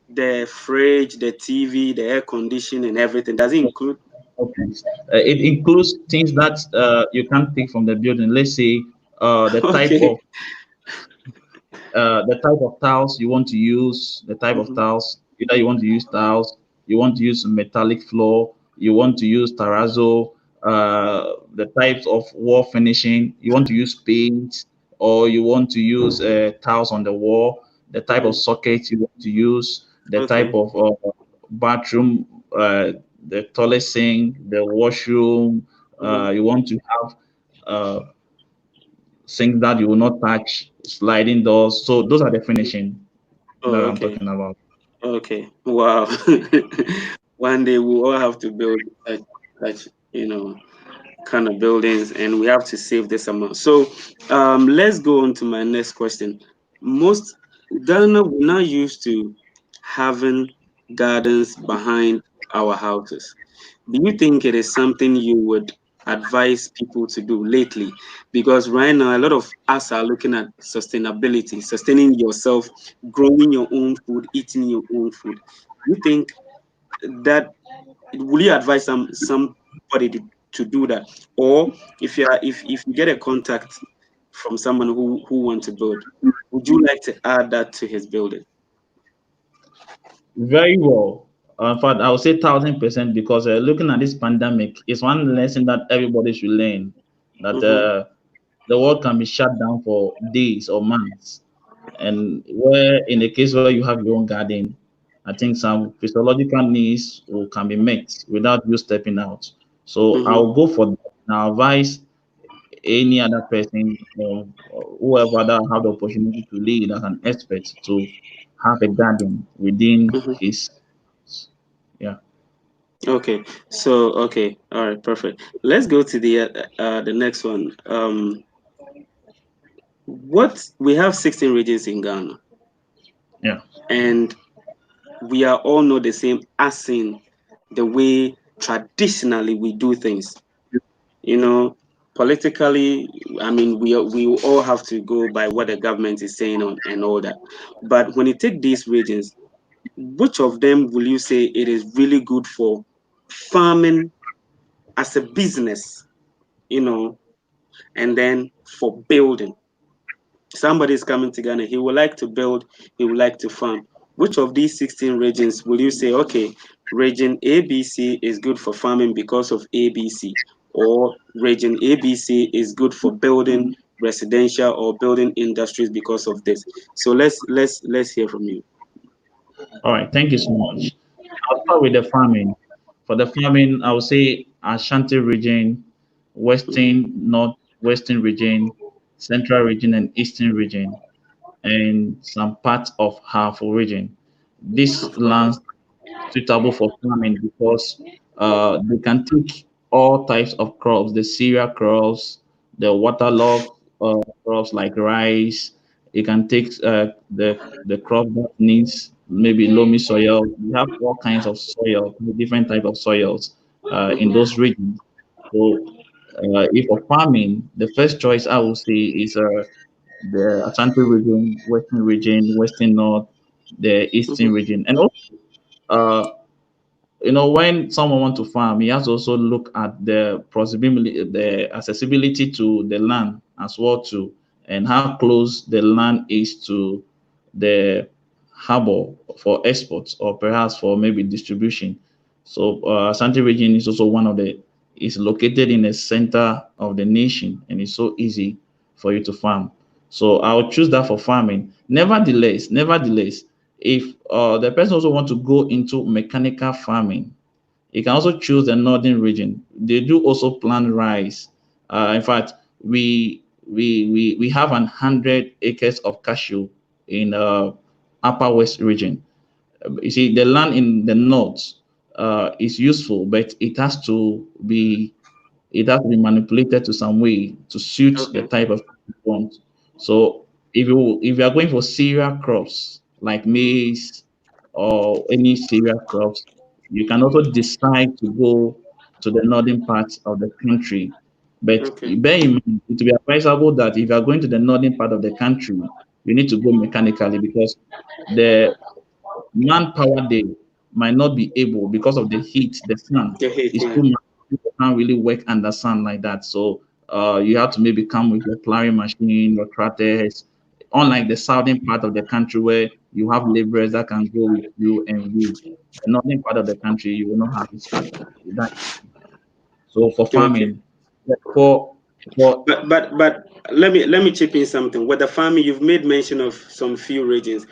the fridge, the TV, the air conditioning, and everything? Does it include? Okay. It includes things that you can't take from the building. Let's say the type Okay. of tiles you want to use, the type of Hmm. tiles. Either you want to use tiles, you want to use metallic floor, you want to use terrazzo, the types of wall finishing, you want to use paint, or you want to use tiles on the wall, the type of Hmm. sockets you want to use, the type Okay. of bathroom, the toilet sink, the washroom. Hmm. You want to have uh, things that you will not touch, sliding doors. So those are the finishing that Oh, I'm okay. talking about. Okay. Wow. One day we'll all have to build such, kind of buildings, and we have to save this amount. So, let's go on to my next question. Most Ghana, we're not used to having gardens behind our houses. Do you think it is something you would advise people to do lately? Because right now, a lot of us are looking at sustainability, sustaining yourself, growing your own food, eating your own food. You think that will you advise somebody to do that? Or if you get a contact from someone who wants to build, would you like to add that to his building? Very well. In fact, I would say 1,000% because looking at this pandemic is one lesson that everybody should learn that Mm-hmm, the world can be shut down for days or months. And where, in the case where you have your own garden, I think some physiological needs can be met without you stepping out. So mm-hmm. I'll go for that. Now, advise any other person or whoever that have the opportunity to lead as an expert to have a garden within Mm-hmm. his, yeah. Okay, so okay, all right, perfect. Let's go to the next one. What we have 16 regions in Ghana, Yeah. and we are all not the same as in the way traditionally we do things. You know, politically, I mean, we all have to go by what the government is saying on and all that. But when you take these regions, which of them will you say it is really good for farming as a business? You know, and then for building. Somebody is coming to Ghana, he would like to build, he would like to farm. Which of these 16 regions will you say, okay, region ABC is good for farming because of ABC, or region ABC is good for building residential or building industries because of this? So let's hear from you. All right. Thank you so much. I'll start with the farming. For the farming, I would say Ashanti region, Western, Northwestern region, Central region, and Eastern region, and some parts of Half region. This Okay. lands suitable for farming because they can take all types of crops, the cereal crops, the waterlogged crops like rice. It can take the crop that needs maybe loamy soil. We have all kinds of soil, different type of soils in Mhm. those regions. So, if for farming, the first choice I would say is the Ashanti region, Western North, the Eastern Mhm. region, and also uh, when someone want to farm, he has to also look at the possibility, the accessibility to the land as well too, and how close the land is to the harbor for exports or perhaps for maybe distribution. So Ashanti region is also one of the is located in the center of the nation and it's so easy for you to farm. So I'll choose that for farming. Nevertheless, if the person also want to go into mechanical farming, you can also choose the northern region. They do also plant rice. In fact, we have 100 acres of cashew in Upper West region. You see, the land in the north is useful, but it has to be manipulated to some way to suit the Okay. type of you want. So if you are going for cereal crops like maize or any cereal crops, you can also decide to go to the northern part of the country. But Okay. bear in mind, it will be advisable that if you are going to the northern part of the country, you need to go mechanically because the manpower there might not be able because of the heat, the sun The hate, is yeah. too much. People can't really work under sun like that. So you have to maybe come with your plowing machine, your tractors. Unlike the southern part of the country where you have laborers that can go with you and weed, the northern part of the country you will not have it that. So for Okay. farming, yeah, for But let me chip in something. With the farming, you've made mention of some few regions.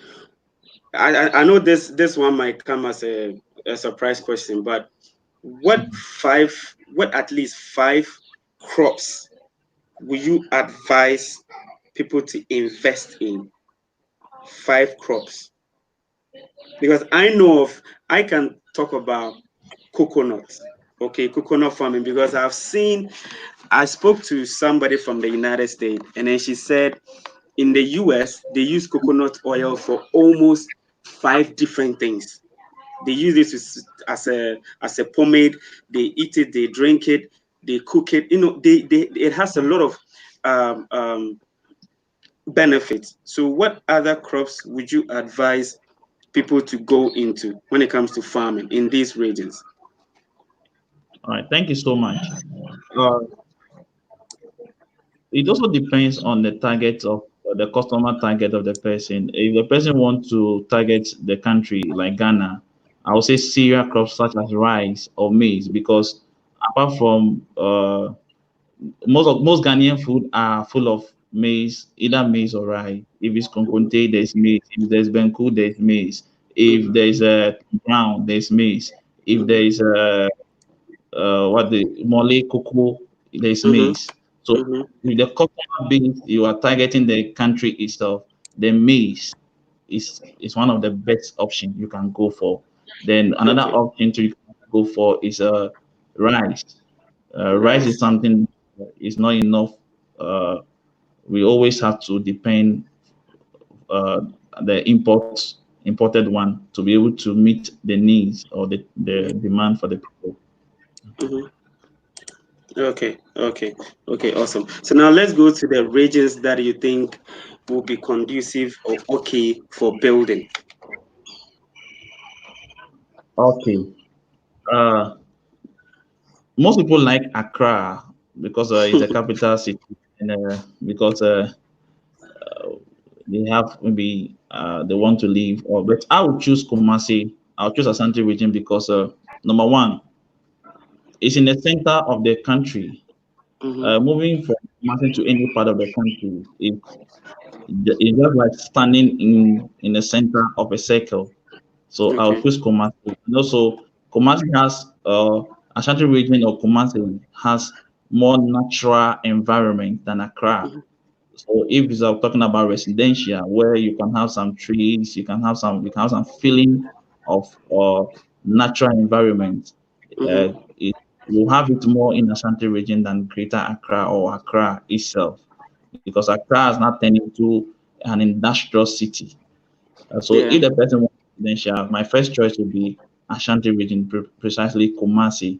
I know this one might come as a surprise question, but what at least five crops will you advise people to invest in? Five crops. Because I can talk about coconut. Okay, coconut farming, because I spoke to somebody from the United States, and then she said in the US they use coconut oil for almost five different things. They use it as a pomade. They eat it, they drink it. they cook it. They it has a lot of um, um, benefits. So, what other crops would you advise people to go into when it comes to farming in these regions? All right, thank you so much. Uh, it also depends on the target of the customer target of the person. If the person wants to target the country like Ghana, I would say cereal crops such as rice or maize, because apart from most Ghanaian food are full of maize, either maize or rice. If it's konkonte, there's maize. If there's benku, there's maize. If Mhm, there's a brown, there's maize. If mhm, there is a what the mole cocoa, there's mhm, maize. So mhm. with the customer base, you are targeting the country itself. The maize is one of the best option you can go for. Then another Okay, option to go for is rice. Rice is rice. something that is not enough. Uh, we always have to depend uh, the imported one to be able to meet the needs or the demand for the people. Mhm. Okay, okay, okay, awesome. So now let's go to the regions that you think will be conducive or okay for building. Okay. Uh, Most people like Accra because it's a capital city, and because they have maybe they want to leave. Or but I would choose Kumasi. I'll choose Asante region because number one, it's in the center of the country. Mm-hmm. Moving from Kumasi to any part of the country is just like standing in the center of a circle. So I'll Okay. choose Kumasi. And also, Kumasi has Ashanti region or Kumasi has more natural environment than Accra. Mm-hmm. So if it's talking about residential, where you can have some trees, you can have some feeling of natural environment. Uh, Mm-hmm. it, you have it more in Ashanti region than Greater Accra or Accra itself, because Accra has not turned into an industrial city. So Yeah. if the person wants residential, my first choice would be Ashanti region, precisely Kumasi,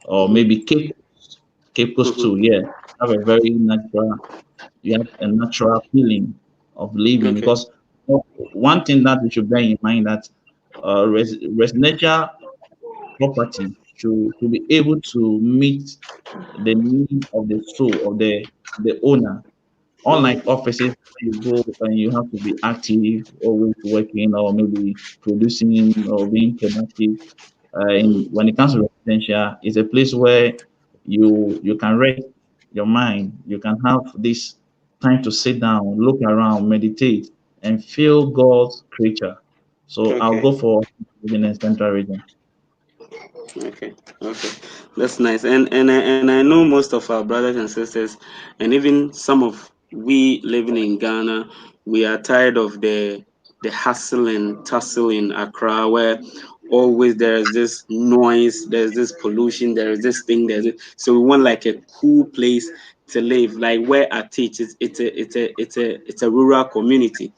or Mm-hmm. maybe Cape Coast. Cape Coast too, Mm-hmm. yeah. Have a very natural, you have a natural feeling of living, Okay. because one thing that we should bear in mind that residential property should be able to meet the need of the soul of the owner. Unlike Mm-hmm. offices, you go and you have to be active, always working, or maybe producing or being productive. Mm-hmm. When it comes to residential, it's a place where you can rest your mind. You can have this time to sit down, look around, meditate, and feel God's creature. So I'll Okay. go for within the central region. Okay, okay, that's nice. And I know most of our brothers and sisters, and even some of we living in Ghana, we are tired of the hustle and tussle in Accra, where always there is this noise, there's this pollution, there is this thing, so we want like a cool place to live, like where I teach. It's a rural community,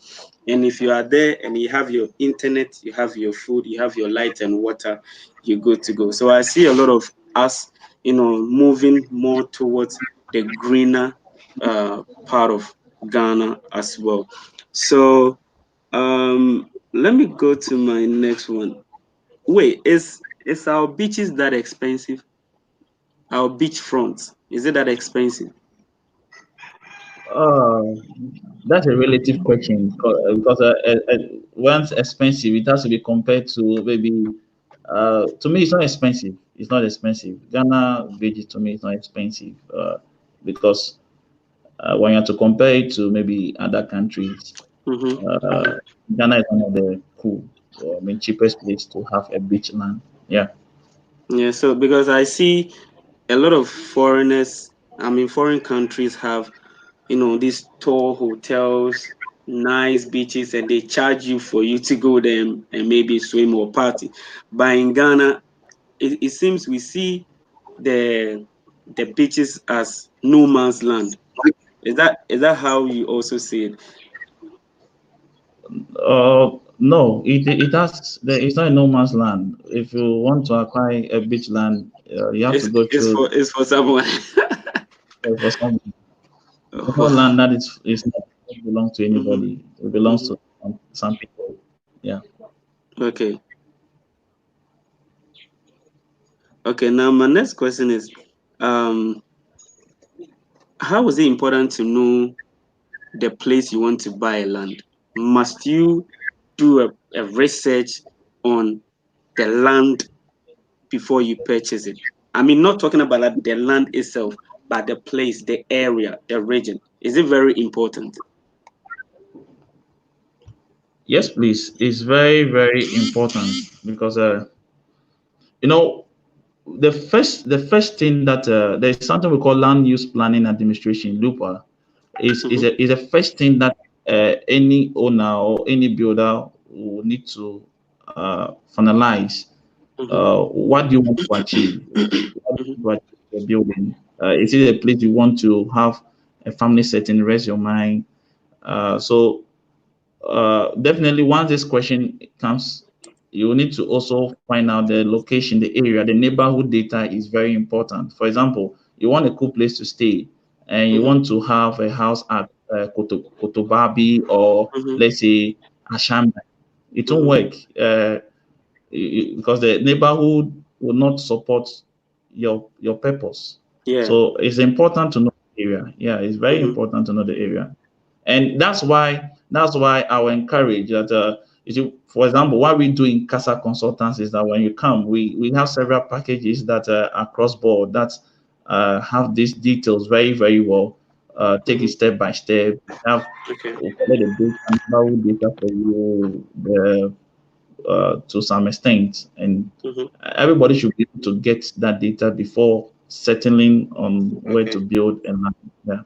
and if you are there and you have your internet, you have your food, you have your light and water, you're good to go. So I see a lot of us, moving more towards the greener part of Ghana as well. So let me go to my next one. Wait, is our beaches that expensive? Our beach fronts, is it that expensive? Uh, that's a relative question because once expensive, it has to be compared to maybe. To me, it's not expensive. It's not expensive. Ghana veggies to me is not expensive because when you have to compare it to maybe other countries, Mm-hmm, uh, mm-hmm. Ghana is one of the cool, cheapest place to have a beach land. Yeah. Yeah, so because I see a lot of foreigners, I mean, foreign countries have, these tall hotels, nice beaches, and they charge you for you to go there and maybe swim or party. But in Ghana, it seems we see the the beaches as no man's land. Is that how you also see it? No, it's not a no man's land. If you want to acquire a beach land, You have to go through It's for someone. for some. It's not Wow. land that is not doesn't belong to Hmm. anybody. It belongs Hmm. to some people. Yeah. Okay. Okay. Now my next question is, um, how is it important to know the place you want to buy land? Must you do a research on the land before you purchase it? I mean, not talking about like the land itself, but the place, the area, the region. Is it very important? Yes, please. It's very, very important because you know the first thing that there's something we call land use planning administration (LUPA) Mm-hmm, is the first thing that any owner or any builder will need to finalize. mm-hmm, What do you want to achieve? What do mm-hmm. you want to achieve with your building? Is it a place you want to have a family setting, rest your mind? So definitely once this question comes, you need to also find out the location, the area, the neighborhood data is very important. For example, you want a cool place to stay and you Mm-hmm. want to have a house at Kotobabi or Mm-hmm. let's say Ashamba. It won't Mm-hmm. work because the neighborhood will not support your purpose. Yeah. So it's important to know the area. Yeah, it's very Mm-hmm. important to know the area. And that's why I will encourage that you see, for example, what we do in CASA consultants is that when you come, we have several packages that are cross board that have these details very, very well. Take it Mm-hmm. step by step. Okay. We collect the data, neighborhood data for you, to some extent, and Mm-hmm. everybody should be able to get that data before settling on where to Okay. build and land. Yeah.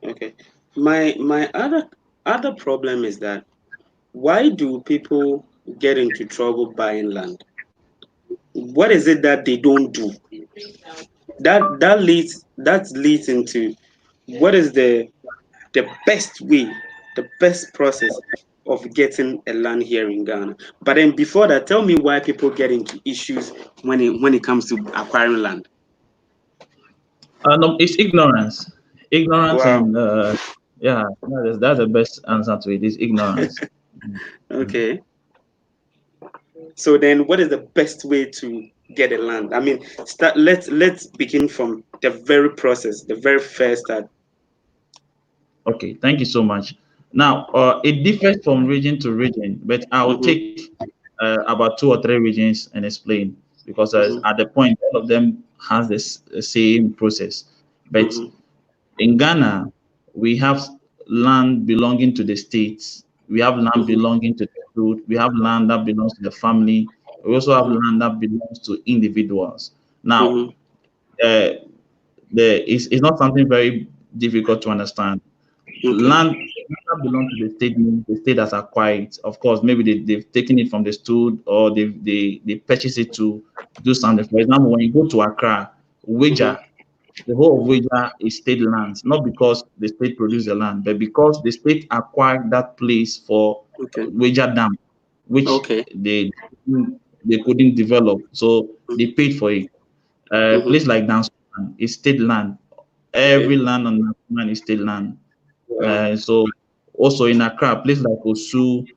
Okay. My other problem is that why do people get into trouble buying land? What is it that they don't do? That leads into what is the best way, the best process of getting a land here in Ghana. But then before that, tell me why people get into issues when it comes to acquiring land. No, it's ignorance. Ignorance Wow. and yeah, that's the best answer to it is ignorance. Mm. Okay. So then, what is the best way to get a land? I mean, start. Let's begin from the very process, the very first start. Okay, thank you so much. Now, it differs from region to region, but I will Mm-hmm, take about two or three regions and explain because mm-hmm, at the point all of them has this same process. But mm-hmm, in Ghana, we have land belonging to the states. We have land mm-hmm, belonging to the root. We have land that belongs to the family. We also have mm-hmm, land that belongs to individuals. Now, mm-hmm. uh, it's not something very difficult to understand. Okay. Land that belongs to the state means the state has acquired it. Of course, maybe they've taken it from the stud or they purchased it to do something. For example, when you go to Accra, Mm-hmm. wager the whole of wager is state lands, not because the state produced the land, but because the state acquired that place for Okay. wager dam, which Okay. they couldn't develop, so they paid for it. Mm-hmm. Place like Dance is state land. Okay. Every land on that land is state land. Wow. So also in Accra, a place like Osu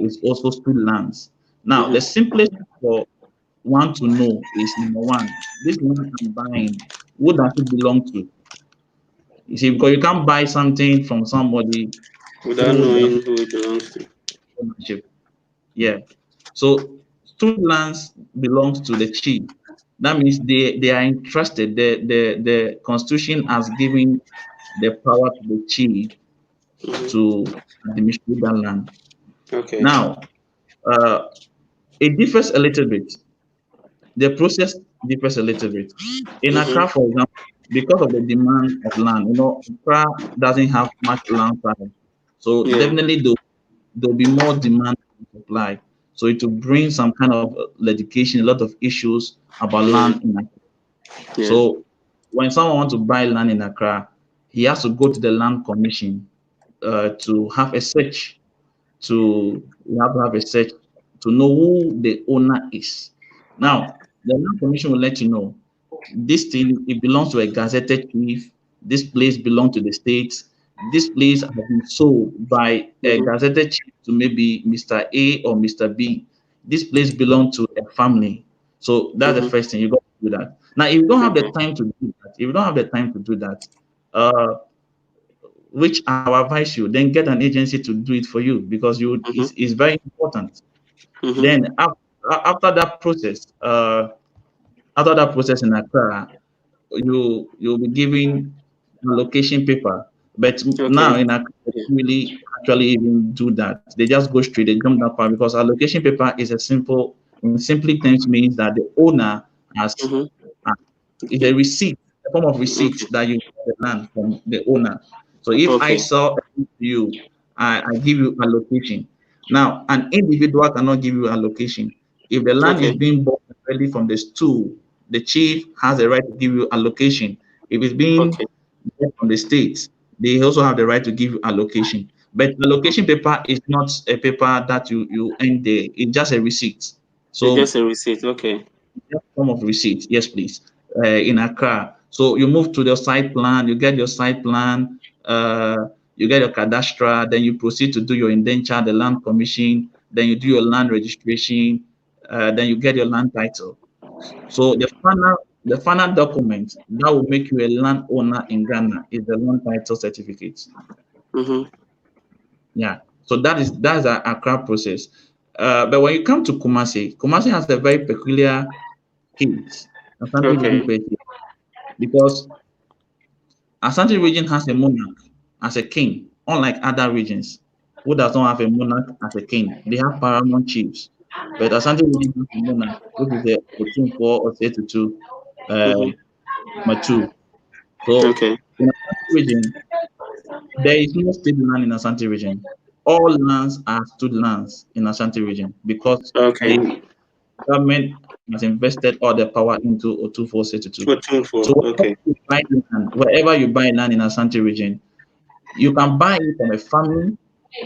is also state lands. Now, the Mm-hmm. simplest for one to know is number one, this land I'm buying, who does it belong to? You see, because you can't buy something from somebody Without who does knowing who it belongs to. ownership. Yeah. So stud lands belongs to the chief. That means they are entrusted. The constitution has given the power to the chief Mm-hmm. to administrate that land. Okay. Now, uh, it differs a little bit. The process differs a little bit. In Mm-hmm. Accra, for example, because of the demand of land, Accra doesn't have much land size. So Yeah. definitely there'll be more demand than supply. So it will bring some kind of litigation, a lot of issues about Yeah. land in Accra. Yeah. So when someone wants to buy land in Accra, he has to go to the land commission to have a search to you have to have a search to know who the owner is. Now, the land commission will let you know. this thing, it belongs to a gazetted chief. This place belongs to the state. This place has been sold by a Mm-hmm. gazetted chief to maybe Mr. A or Mr. B. This place belongs to a family. So that's the Mm-hmm. first thing, you got to do that. Now, if you don't have the Okay. time to do that, if you don't have the time to do that, uh, which I will advise you, then get an agency to do it for you because Mm-hmm. it's very important. Mm-hmm. Then after that process, after that process in Accra, you'll be given a location paper. But now Okay. in Accra, they Yeah. don't really actually even do that. They just go straight, they jump that part because allocation paper is a simple, in simply terms means that the owner has Mm-hmm. uh, is a Okay. receipt, a form of receipt Okay. that you get the land from the owner. So if I Okay. sell to you, I give you allocation. Now, an individual cannot give you allocation. If the land is Okay. being bought already from the stool, the chief has the right to give you allocation. If it's being Okay. bought from the state, they also have the right to give you allocation. But allocation paper is not a paper that you end there. It's just a receipt. It's So just a receipt. Okay. just form of receipt, yes, please, in Accra. So you move to the site plan, you get your site plan, you get your cadastral, then you proceed to do your indenture, the land commission, then you do your land registration, then you get your land title. So the final document that will make you a landowner in Ghana is the land title certificate. Mm-hmm. Yeah. So that's the Accra process. But when you come to Kumasi, Kumasi has a very peculiar case, Asante region Okay. per se, because Asante region has a monarch as a king, unlike other regions who does not have a monarch as a king. They have paramount chiefs, but Asante region has a monarch, which is the Otunfo or Setutu uh, Mm-hmm. Matu. So Okay. in Asante region, there is no state land in Asante region. All lands are stud lands in Asante region because Okay. the government has invested all the power into Otunfo. For two So for okay. wherever you buy land in Asante region, you can buy it from a family,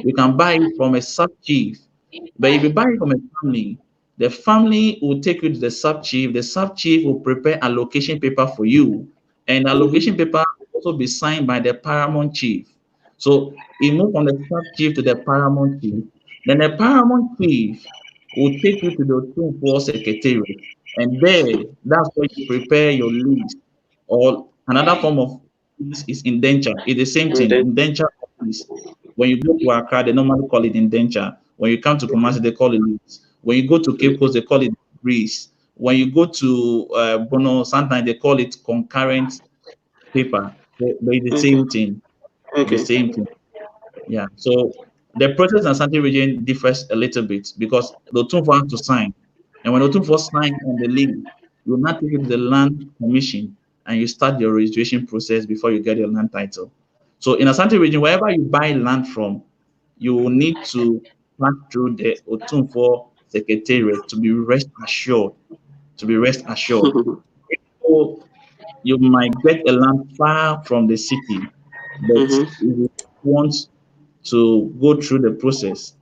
you can buy it from a sub chief. But if you buy it from a family, the family will take you to the sub chief will prepare allocation paper for you, and Mm-hmm. allocation paper will also be signed by the paramount chief. So you move from the sub chief to the paramount chief, then the paramount chief will take you to the Otunfo secretariat, and there, that's where you prepare your list or another form of lease is indenture. It's the same And thing. then Indenture or lease. When you go to Accra, they normally call it indenture. When you come to Kumasi, they call it lease. When you go to Cape Coast, they call it breeze. When you go to Bono, sometimes they call it concurrent paper. But it's the okay. same thing. The Okay. same thing. Yeah. So the process in Asante region differs a little bit because the Otunfo have to sign. And when Otunfo sign on the lease, you will not take it to the land commission and you start your registration process before you get your land title. So in Asante region, wherever you buy land from, you will need to pass through the Otunfo secretariat to be rest assured. To be rest assured. So you might get a land far from the city, but if Mm-hmm. you want to go through the process,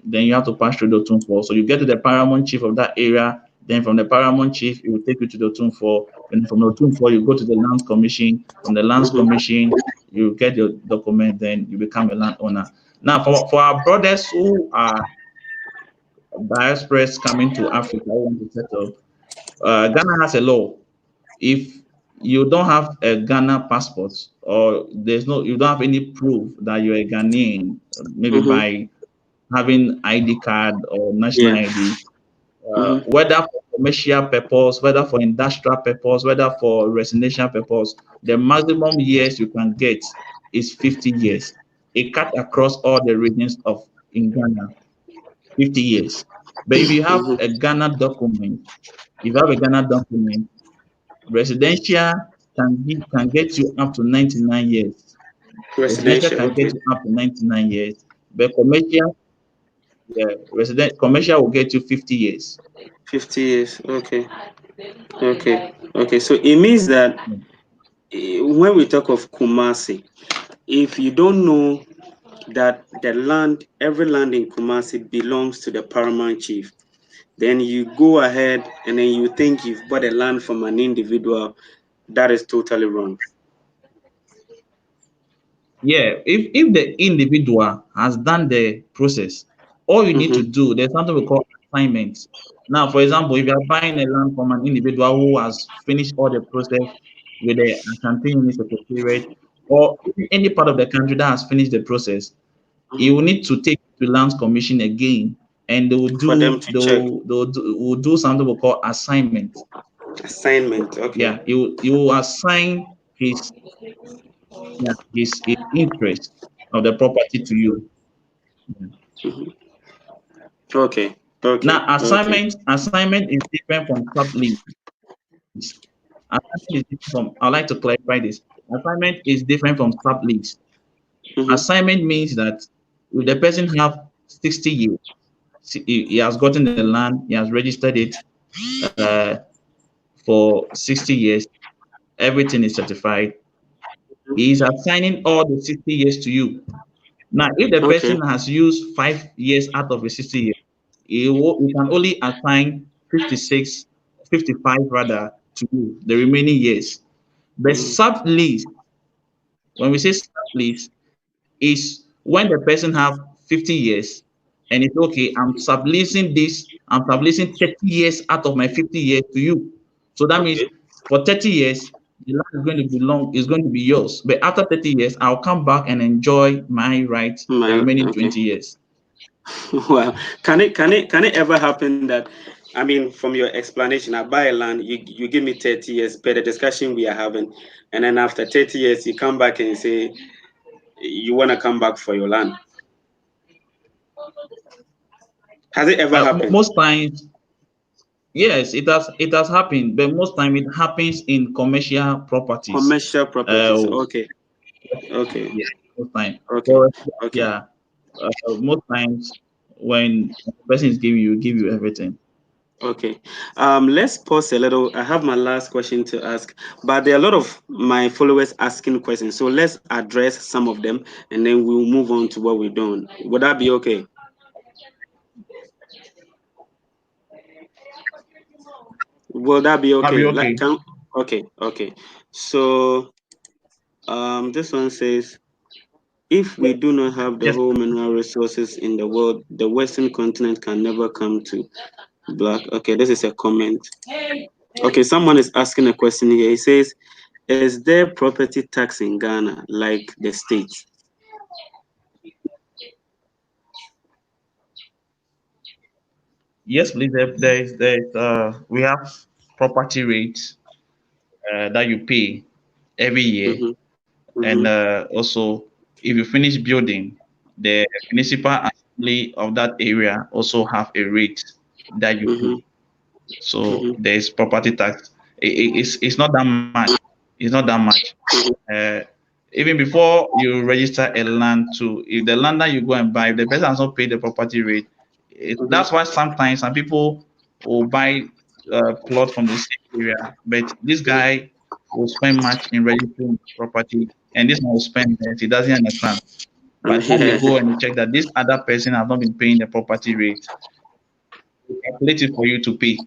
then you have to pass through the Otunfo. So you get to the paramount chief of that area. Then from the paramount chief, it will take you to the Otunfo. And from the Otunfo, you go to the lands commission. From the lands Mm-hmm. commission, you get your document. Then you become a landowner. Now, for our brothers who are diasporas coming to Africa, who want to settle, Ghana has a law. If you don't have a Ghana passport or you don't have any proof that you're a Ghanaian, maybe Mm-hmm. by having ID card or national Yeah. ID, Mm-hmm. whether for commercial purpose, whether for industrial purpose, whether for residential purpose, the maximum years you can get is 50 years. It cut across all the regions of in Ghana, 50 years. But if you have Mm-hmm. a Ghana document, if you have a Ghana document, residential can get you up to 99 years. Residential Residential. can Okay. get you up to 99 years, but commercial, yeah, commercial will get you 50 years. 50 years. Okay. Okay. Okay. So it means that when we talk of Kumasi, if you don't know that every land in Kumasi belongs to the paramount chief, then you go ahead and then you think you've bought a land from an individual, that is totally wrong. Yeah, if the individual has done the process, all you need to Mm-hmm. do, there's something we call assignment. Now, for example, if you are buying a land from an individual who has finished all the process with the Ashanti Uni Secretariat, or any part of the country that has finished the process, you will Mm-hmm. need to take to Lands Commission again, and For them to check. will do something we call assignment. Assignment. Yeah, Okay. you will assign his, yeah, his interest of the property to you. Yeah. Mm-hmm. Okay. Okay. Now, Okay. assignment is different from sublease. Assignment is different from. I would like to clarify this. Assignment is different from sublease. Mm-hmm. Assignment means that if the person have 60 years, he has gotten the land, he has registered it uh, for 60 years, everything is certified. He is assigning all the 60 years to you. Now, if the Okay. person has used 5 years out of the 60 years, he can only assign 56, 55 rather to you, the remaining years. But Mm-hmm. sublease, when we say sublease, is when the person have 50 years and it's okay, I'm subleasing 30 years out of my 50 years to you. So that means Okay. for 30 years, the land is going to be yours. But after 30 years, I'll come back and enjoy my rights the My remaining okay. 20 years. Wow. Can it ever happen that, I mean, from your explanation, I buy a land, you give me 30 years per the discussion we are having, and then after 30 years you come back and say you want to come back for your land. Has it ever happened? Most times, yes, it has happened, but most time it happens in commercial properties. Commercial properties. Uh, Okay. Okay. yeah, most time. Okay. For Okay. yeah, most times when the person is giving you, give you everything. Okay. Let's pause a little. I have my last question to ask, but there are a lot of my followers asking questions. So let's address some of them and then we'll move on to what we're doing. Would that be okay? Will that be I'll be okay? Like, okay. can okay, okay. So this one says, if we do not have the Yes. whole mineral resources in the world, the Western continent can never come to black. Okay, this is a comment. Okay, someone is asking a question here. He says, is there property tax in Ghana like the States? Yes, please. We have property rates that you pay every year, Mm-hmm. and Mm-hmm. also if you finish building, the municipal assembly of that area also have a rate that you Mm-hmm. pay. So Mm-hmm. there is property tax. It's not that much. It's not that much. Uh, Even before you register a land to, if the land that you go and buy, if the person has not paid the property rate, Mm-hmm. that's why sometimes some people will buy plot from the same area, but this guy will spend much in registering the property, and this one will spend less. He doesn't understand. By And the time you yeah. go and you check that this other person has not been paying the property rate, they calculate it for you to pay.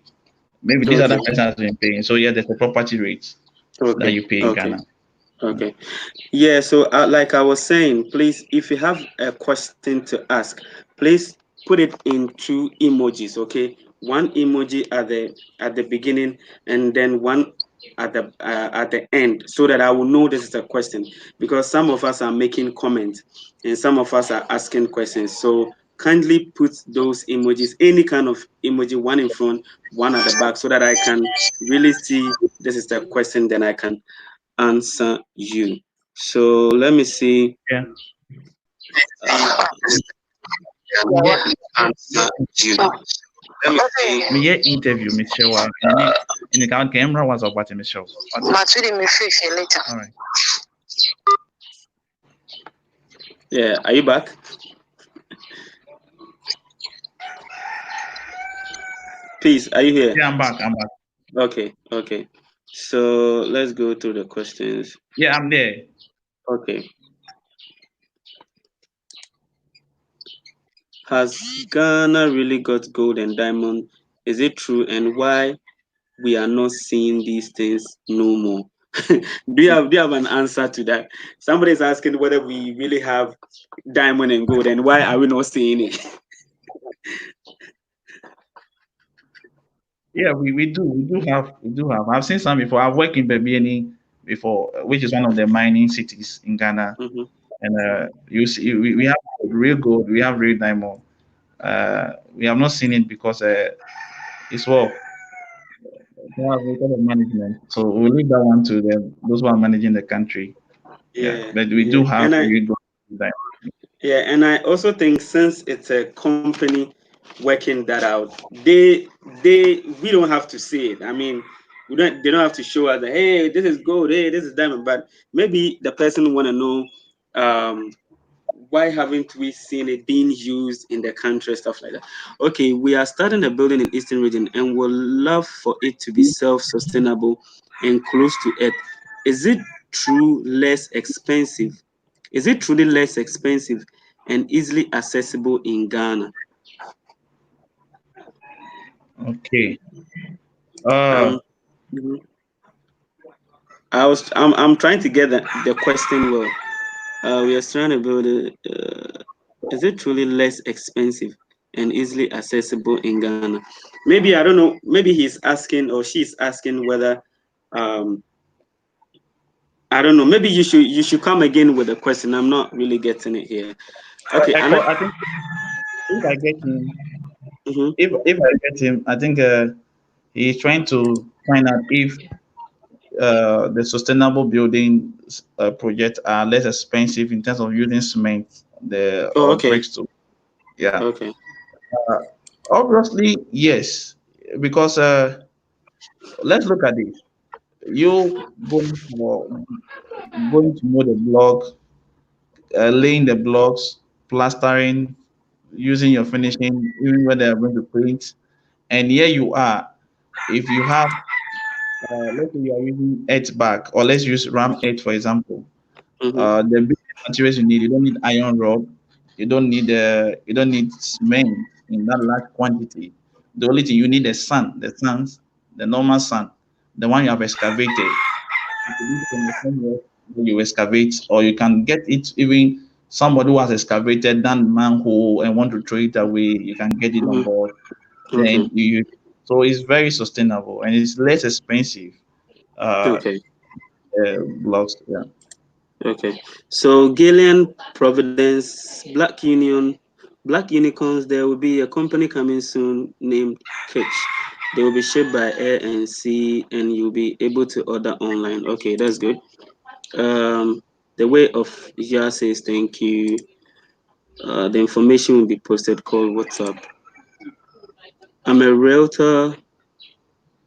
Maybe this other Okay. person has been paying. So yeah, there's a property rate that Okay. you pay in Okay. Ghana. Okay. Yeah, so like I was saying, please, if you have a question to ask, please put it in two emojis, okay? One emoji at the beginning and then one at the end, so that I will know this is a question, because some of us are making comments and some of us are asking questions. So kindly put those emojis, any kind of emoji, one in front, one at the back, so that I can really see this is the question, then I can answer you. So let me see. Yeah. Uh, answer you. Let me see. Me ye interview Miss Shewa. And the camera was about Miss Shewa. Maturi me fix you later. All right. Yeah, are you back? Peace, are you here? Yeah, I'm back. I'm back. Okay, okay. So let's go through the questions. Yeah, I'm there. Okay. Has Ghana really got gold and diamond Is it true, and why we are not seeing these things no more? Do you have an answer to that? Somebody is asking whether we really have diamond and gold, and why are we not seeing it? Yeah, we do have. I've seen some before. I've worked in Bebiani before, which is one of the mining cities in Ghana, Hmm. and you see, we have real gold, we have real diamond. We have not seen it because it's well, we have a lot of management. So we'll leave that one to them, those who are managing the country. Yeah, Yeah, but we yeah, do have and I real gold diamond. yeah, and I also think since it's a company working that out, they we don't have to see it. I mean, they don't have to show us that, hey, this is gold, hey, this is diamond, but maybe the person want to know, um why haven't we seen it being used in the country, stuff like that. Okay, we are starting a building in Eastern Region and would love for it to be self-sustainable and close to earth. Is it true less expensive? Is it truly less expensive and easily accessible in Ghana? Okay. Uh, Um, mhm. I'm trying to get the question well. We are trying to build it. Is it truly less expensive and easily accessible in Ghana? Maybe I don't know. Maybe he's asking or she's asking whether, um, I don't know. Maybe you should come again with a question. I'm not really getting it here. Okay, Echo, I think if I get him, mhm. I think he's trying to find out if the sustainable building projects are less expensive in terms of using cement Oh, or okay, bricks to. Yeah. okay. Obviously, yes, because let's look at this. You going to know the block, laying the blocks, plastering, using your finishing, even when they are going to paint, and here you are. If you have, let's say you are using earth back, or let's use ram earth for example. Mm-hmm. The building materials you don't need iron rod, you don't need cement in that large quantity. The only thing you need is sand, the normal sand, the one you have excavated. You can use it from the same way you excavate, or you can get it even somebody who has excavated that manhole and want to throw it away, you can get it on Mm-hmm. board. Okay, Then you use it. So it's very sustainable and it's less expensive. Uh, okay, blocks. Yeah. okay. So Gillian, Providence, Black Unicorns, there will be a company coming soon named Kitch. They will be shipped by air and sea, and you'll be able to order online. Okay, that's good. Um, the way of Ya says thank you. The information will be posted. Call WhatsApp. I'm a realtor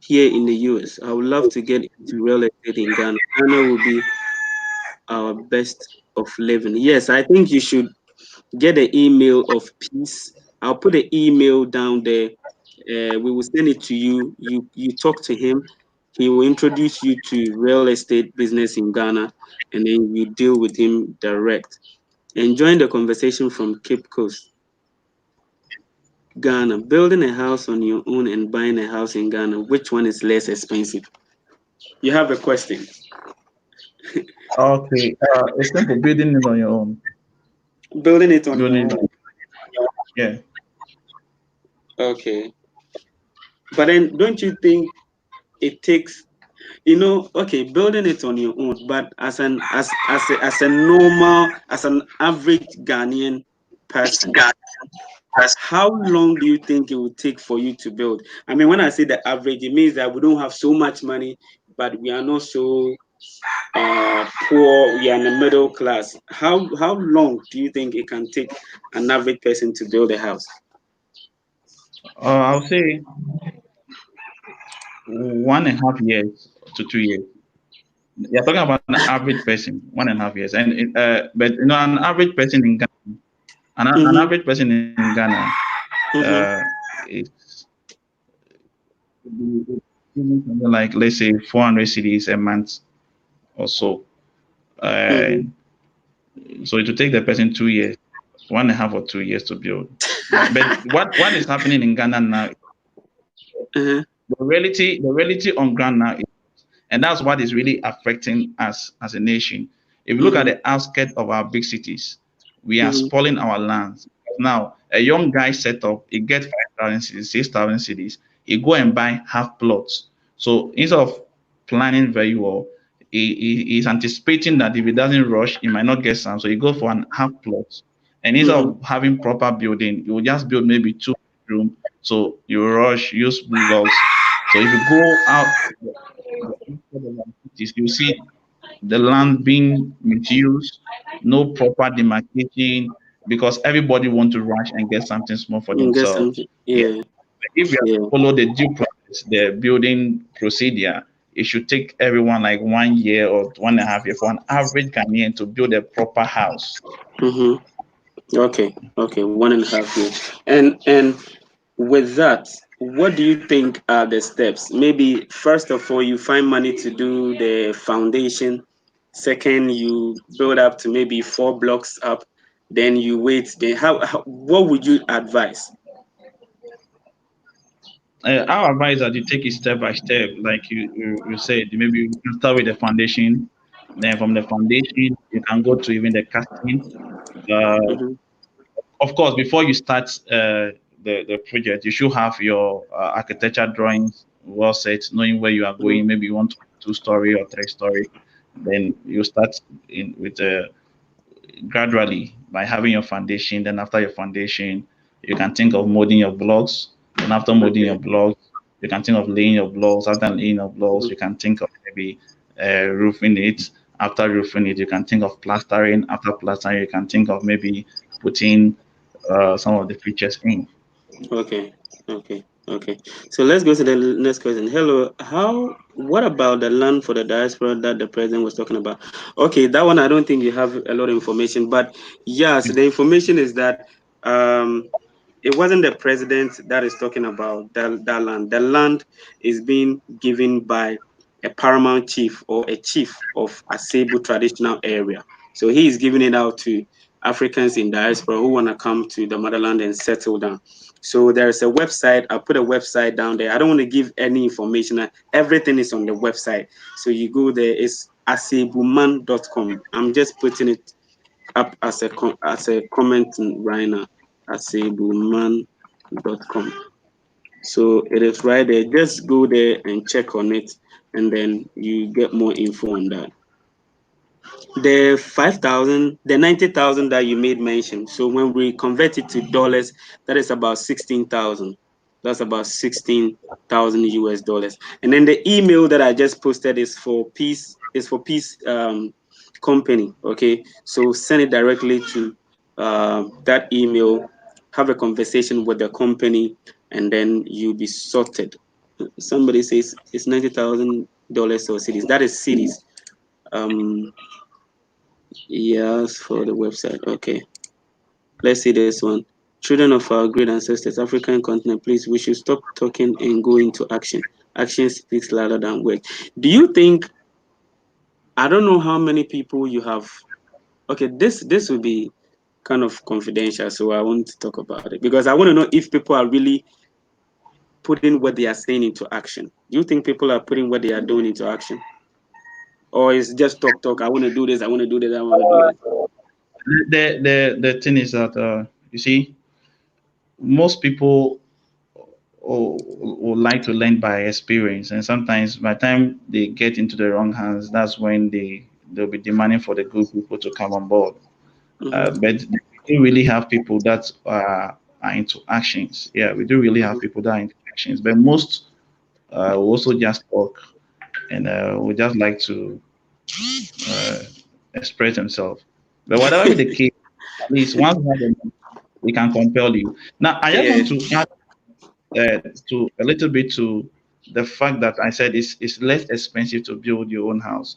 here in the US. I would love to get into real estate in Ghana. Ghana will be our best of living. Yes, I think you should get the email of peace. I'll put the email down there. We will send it to you. You talk to him. He will introduce you to real estate business in Ghana, and then you deal with him direct. Enjoying the conversation from Cape Coast, Ghana. Building a house on your own and buying a house in Ghana, which one is less expensive? You have a question. Okay. It's simple. Building it on your own. Building it on your Building it own. on. Yeah. Okay. But then don't you think it takes, okay, building it on your own, but as a normal, as an average Ghanaian person, how long do you think it would take for you to build? I mean, when I say the average, it means that we don't have so much money, but we are not so poor. We are in the middle class. How long do you think it can take an average person to build a house? I'll say 1.5 years to 2 years. You're talking about an average person, 1.5 years, and but an average person in Ghana, an Mm-hmm. average person in Ghana, Mm-hmm. is something like, let's say, 400 cities a month or so. Mm-hmm. And so it will take the person 2 years, 1.5 or 2 years to build. Yeah. But what is happening in Ghana now? Uh-huh. The reality on ground now, and that's what is really affecting us as a nation. If you look at Mm-hmm. the outskirts of our big cities, we are Mm-hmm. spoiling our lands. Now, a young guy set up, he get 5,000 cities, 6,000 cities, he go and buy half plots. So instead of planning very well, he's anticipating that if he doesn't rush, he might not get some. So he go for an half plot. And instead Mm-hmm. of having proper building, you will just build maybe two bedroom. So you rush, use blocks. So if you go out you see the land being misused, no proper demarcation, because everybody want to rush and get something small for Mm, get themselves. something. Yeah. Yeah. If we have to Yeah. follow the due process, the building procedure, it should take everyone like 1 year or 1.5 year for an average Ghanaian to build a proper house. Mm-hmm. Okay. Okay. 1.5 years. And with that, what do you think are the steps? Maybe first of all, you find money to do the foundation. Second, you build up to maybe 4 blocks up. Then you wait. Then how what would you advise? Our advice is that you take it step by step, like you said. Maybe you can start with the foundation. Then from the foundation, you can go to even the casting. Uh, Mm-hmm. of course, before you start the project, you should have your architecture drawings well set, knowing where you are going. Maybe you want to 2 story or 3 story. Then you start in with gradually by having your foundation. Then after your foundation, you can think of molding your blocks. And after molding your Okay. blocks, you can think of laying your blocks. After laying your blocks, you Mm-hmm. can think of maybe roofing it. After roofing it, you can think of plastering. After plastering, you can think of maybe putting some of the features in. Okay, okay, okay. So let's go to the next question. Hello, how? What about the land for the diaspora that the president was talking about? Okay, that one I don't think you have a lot of information, but yes, the information is that um, it wasn't the president that is talking about that land. The land is being given by a paramount chief or a chief of a Cebu traditional area. So he is giving it out to Africans in diaspora who want to come to the motherland and settle down. So there's a website. I'll put a website down there. I don't want to give any information. Everything is on the website. So you go there. It's asebuman.com. I'm just putting it up as a comment right now. Asebuman.com. So it is right there. Just go there and check on it, and then you get more info on that. The 5,000, the 90,000 that you made mention. So when we convert it to dollars, that is about 16,000. That's about 16,000 US dollars. And then the email that I just posted is for Peace, Company. Okay. So send it directly to that email, have a conversation with the company, and then you'll be sorted. Somebody says it's $90,000 or cities. That is cities. Um, Yes, for the website. Okay. Let's see this one. Children of our great ancestors, African continent, please, we should stop talking and go into action. Action speaks louder than words. Do you think, I don't know how many people you have. Okay, this will be kind of confidential, so I want to talk about it because I want to know if people are really putting what they are saying into action. Do you think people are putting what they are doing into action? Or is just talk talk? I want to do this, I want to do this, I want to do this. The thing is that you see, most people would like to learn by experience, and sometimes by the time they get into the wrong hands, that's when they'll be demanding for the good people to come on board. Mm-hmm, But we do really have people that are into actions. Yeah, we do really have mm-hmm. people that are into actions, but most will also just talk and would just like to uh, express themselves. But whatever be the case, at least once we have the money, we can compel you. Now, I just Yeah. want to add to a little bit to the fact that I said it's less expensive to build your own house.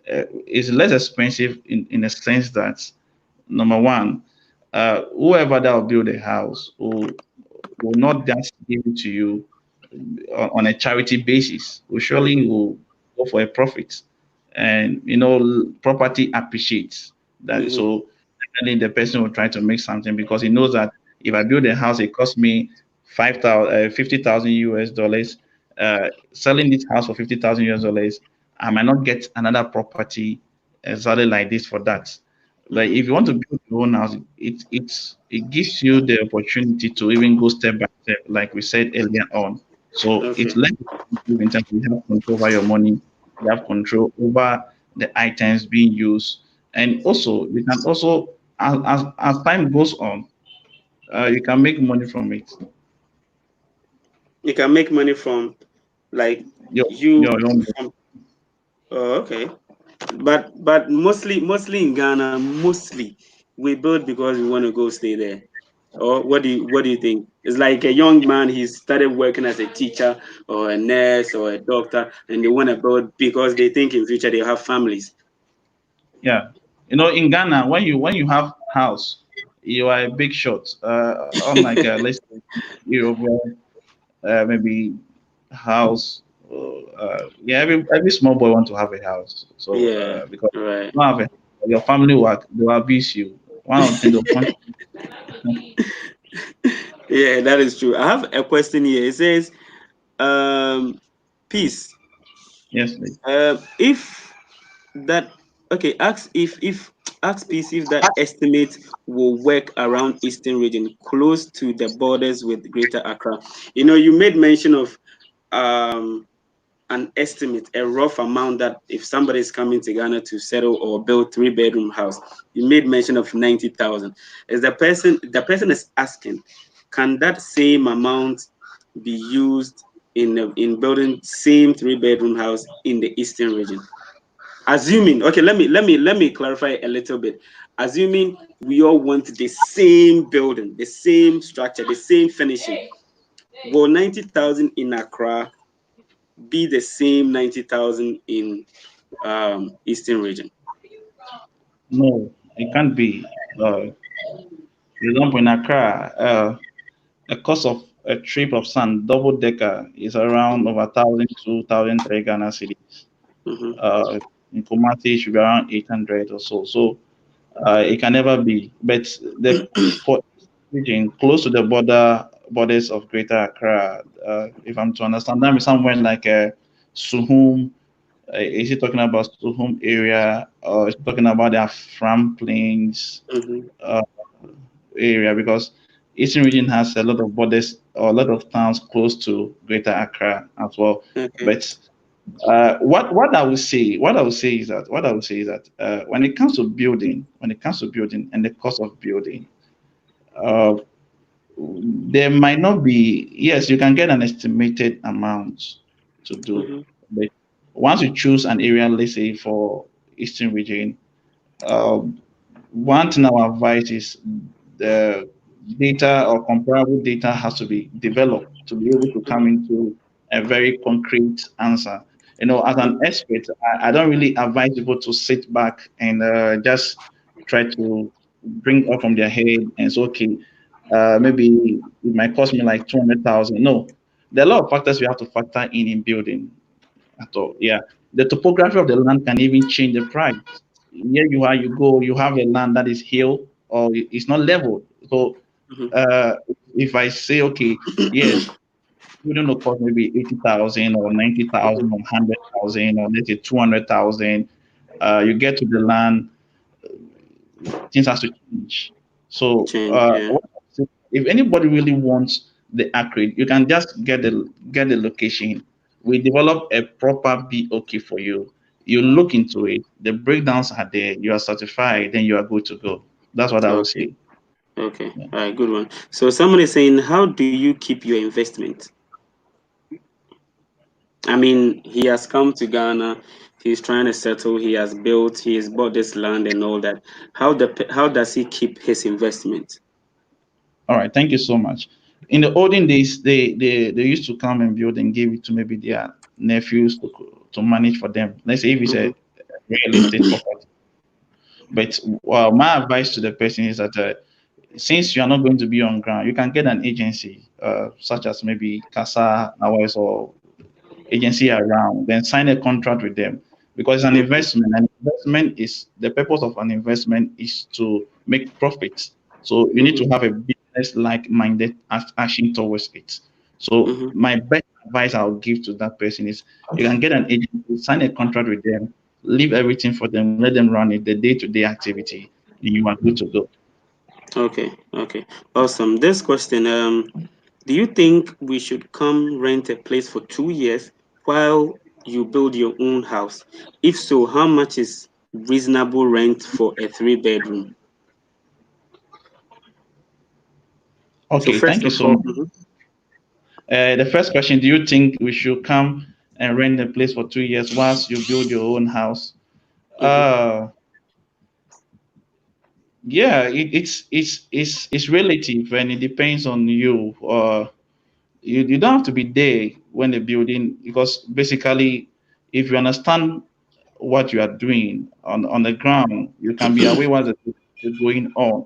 It's less expensive in a sense that number one, whoever that will build a house will not just give it to you on a charity basis. Will surely Mm-hmm, will go for a profit, and property appreciates that. mm-hmm, So definitely the person will try to make something because he knows that if I build a house, it costs me 50,000 US dollars, selling this house for 50,000 US dollars, I might not get another property exactly like this for that. But Mm-hmm. if you want to build your own house, it gives you the opportunity to even go step by step, like we said earlier on. So Okay. it's less expensive in terms of you have control over your money, you have control over the items being used, and also you can also, as time goes on, you can make money from it. You can make money from like Your you your own. from. Oh, okay. But mostly in Ghana, mostly we build because we want to go stay there. Or what do you think? It's like a young man, he started working as a teacher or a nurse or a doctor, and they want to build because they think in future they have families. Yeah, in Ghana, when you have house, you are a big shot. Unlike let's say Europe, where maybe house. Yeah, every small boy want to have a house. So Yeah, because right. you don't have a, your family work, they will abuse you. One of the things they want. Yeah, that is true. I have a question here. It says, um, peace. Yes, please. If that okay, ask peace if that estimate will work around Eastern region close to the borders with Greater Accra. You made mention of um an estimate, a rough amount that if somebody is coming to Ghana to settle or build three-bedroom house, you made mention of 90,000. Is the person is asking, can that same amount be used in building same three-bedroom house in the Eastern region? Assuming, okay, let me clarify a little bit. Assuming we all want the same building, the same structure, the same finishing, will 90,000 in Accra be the same 90,000 in Eastern region? No, it can't be. For example, in Accra, the cost of a trip of sand double decker is around over 1,000 to 2,003 Ghana cedis. Mm-hmm. Uh, in Kumasi, it should be around 800 or so. So it can never be. But the for region close to the borders of Greater Accra, if I'm to understand, that means somewhere like Suhum. Is he talking about Suhum area, or is he talking about their Fram Plains Mm-hmm. uh, area? Because Eastern region has a lot of borders or a lot of towns close to Greater Accra as well. Okay. But what I would say is that when it comes to building and the cost of building, uh, there might not be. Yes, you can get an estimated amount to do, Mm-hmm. but once you choose an area, let's say for Eastern region, um, one thing I would advise is the data or comparable data has to be developed to be able to come into a very concrete answer. As an expert, I don't really advise people to sit back and just try to bring up from their head and say, okay, maybe it might cost me like 200,000. No, there are a lot of factors we have to factor in building at all. Yeah, the topography of the land can even change the price. Here you are, you go, you have a land that is hill or it's not level. So Mm-hmm. uh, if I say, okay, yes, you don't know, cost maybe 80,000 or 90,000 or Mm-hmm. 100,000 or let's say 200,000. You get to the land, things has to change. So Change, yeah. if anybody really wants the accurate, you can just get the location. We develop a proper BOK for you. You look into it. The breakdowns are there. You are certified. Then you are good to go. That's what I would Okay. say. Okay. Yeah. All right, good one. So someone is saying, how do you keep your investment? I mean, he has come to Ghana, he's trying to settle, he has bought this land and all that. How does he keep his investment? All right. Thank you so much. In the olden days, they used to come and build and give it to maybe their nephews to manage for them. Let's say if it's Mm-hmm. a real estate property. But my advice to the person is that since you are not going to be on ground, you can get an agency, such as maybe Casa, Nawais, or agency around, then sign a contract with them because it's an Okay. investment. And investment is the purpose of an investment is to make profits. So you need to Mm-hmm. have a business business-like minded action towards it. So Mm-hmm. my best advice I'll give to that person is you can get an agent, sign a contract with them, leave everything for them, let them run it, the day-to-day activity, and you are good to go. Okay, okay, awesome. This question, do you think we should come rent a place for 2 years while you build your own house? If so, how much is reasonable rent for a three-bedroom? So Okay, thank first you of so all, much. The first question, do you think we should come and rent a place for 2 years whilst you build your own house? mm-hmm, Uh, yeah, it's relative and it depends on you. You don't have to be there when the building, because basically, if you understand what you are doing on the ground, you can be aware what is going on.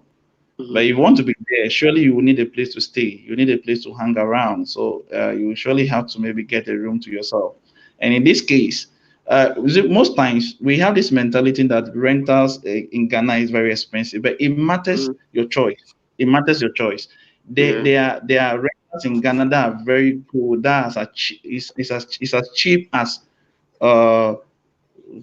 But mm-hmm, if you want to be there, surely you will need a place to stay. You need a place to hang around. So you surely have to maybe get a room to yourself. And in this case, most times we have this mentality that rentals in Ghana is very expensive, but it matters mm-hmm, your choice. It matters your choice. yeah, There are rentals in Ghana that are very good. Is as cheap as uh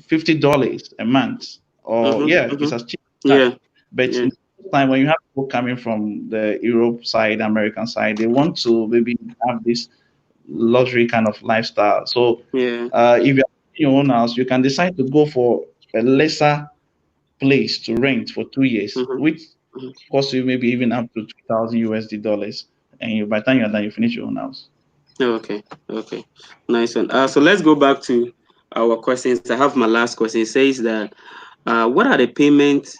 $50 a month, or mm-hmm, yeah, mm-hmm, it's as cheap as that. yeah, But yeah, most time when you have people coming from the Europe side, American side, they want to maybe have this luxury kind of lifestyle. So yeah, if you're in your own house, you can decide to go for a lesser place to rent for 2 years, mm-hmm, which mm-hmm. costs you maybe even up to 2,000 USD dollars, and by the time you're done, you finish your own house. Okay, okay, nice one. So let's go back to our questions. I have my last question. It says that, what are the payment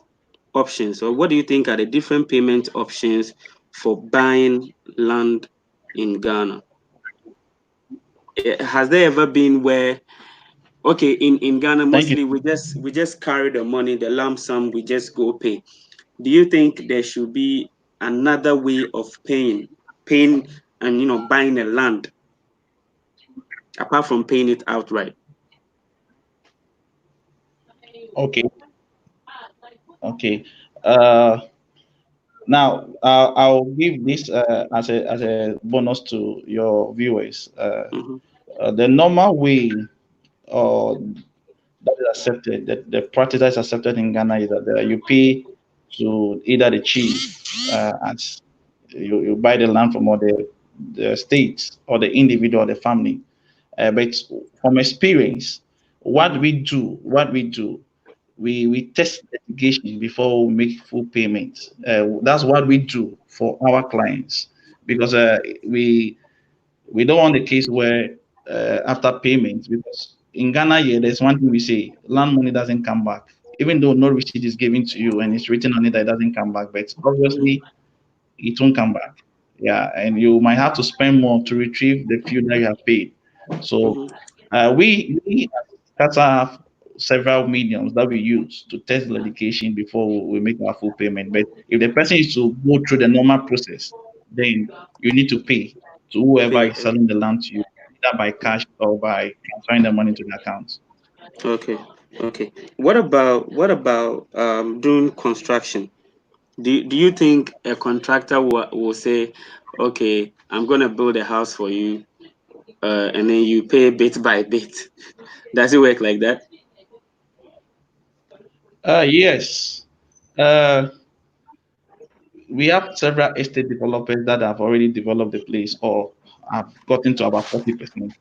options, or what do you think are the different payment options for buying land in Ghana? Has there ever been where, okay, in Ghana Thank you. mostly we just carry the money, the lump sum, we just go pay. Do you think there should be another way of paying and buying a land apart from paying it outright? Okay, okay. Uh, Now, I'll give this as a bonus to your viewers. Mm-hmm, The normal way uh, that is accepted, the practice that is accepted in Ghana is that you pay to either the chief, as you buy the land from, or the state, or the individual, or the family. But from experience, what we do, we test litigation before we make full payment. That's what we do for our clients, because we don't want a case where after payment, because in Ghana here there's one thing we say: land money doesn't come back, even though no receipt is given to you and it's written on it that it doesn't come back, but mm-hmm, obviously it won't come back. Yeah, and you might have to spend more to retrieve the few that you have paid. So mm-hmm. we at Qatar have several mediums that we use to test the dedication before we make our full payment. But if the person is to go through the normal process, then you need to pay to whoever is Okay, selling the land to you, either by cash or by transferring the money to the account. okay, okay. What about doing construction? Do you think a contractor will say, okay, I'm gonna build a house for you, and then you pay bit by bit? Does it work like that? Yes. Uh, we have several estate developers that have already developed the place or have gotten to about 40%.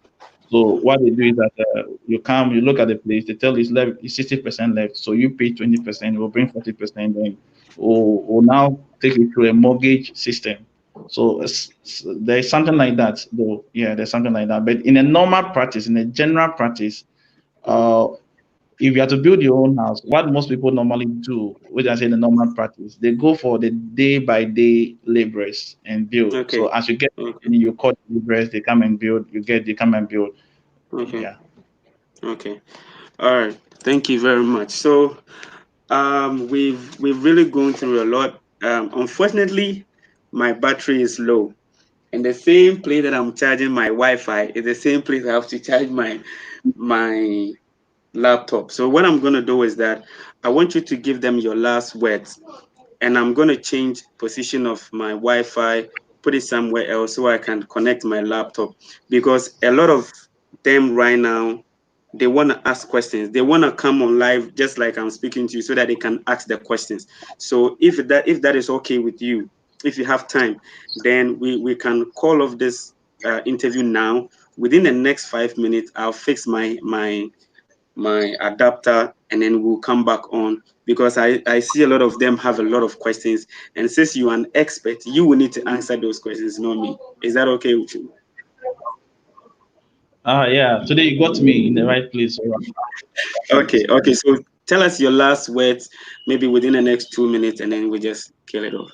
So what they do is that you come, you look at the place, they tell you it's left, it's 60% left. So you pay 20%, we'll bring 40%, then we'll now take you through a mortgage system. So there's something like that, though. Yeah, there's something like that. But in a normal practice, in a general practice, Mm-hmm. uh, if you have to build your own house, what most people normally do, which I say the normal practice, they go for the day by day laborers and build. So Okay, as you get okay, money, you call the laborers, they come and build. They come and build. okay, Yeah. okay. All right. Thank you very much. So, we've really gone through a lot. Unfortunately, my battery is low, and the same place that I'm charging my Wi-Fi is the same place I have to charge my laptop. So what I'm gonna do is that I want you to give them your last words. and I'm going to change position of my Wi-Fi, put it somewhere else so I can connect my laptop, because a lot of them right now, they want to ask questions. They want to come on live just like I'm speaking to you so that they can ask the questions. So if that is okay with you, if you have time, then we can call off this interview now. Within the next 5 minutes, I'll fix my adapter, and then we'll come back on, because I see a lot of them have a lot of questions, and since you're an expert, you will need to answer those questions, not me. Is that okay with you? Yeah, today you got me in the right place. So, Okay, so tell us your last words, maybe within the next 2 minutes, and then we just kill it off.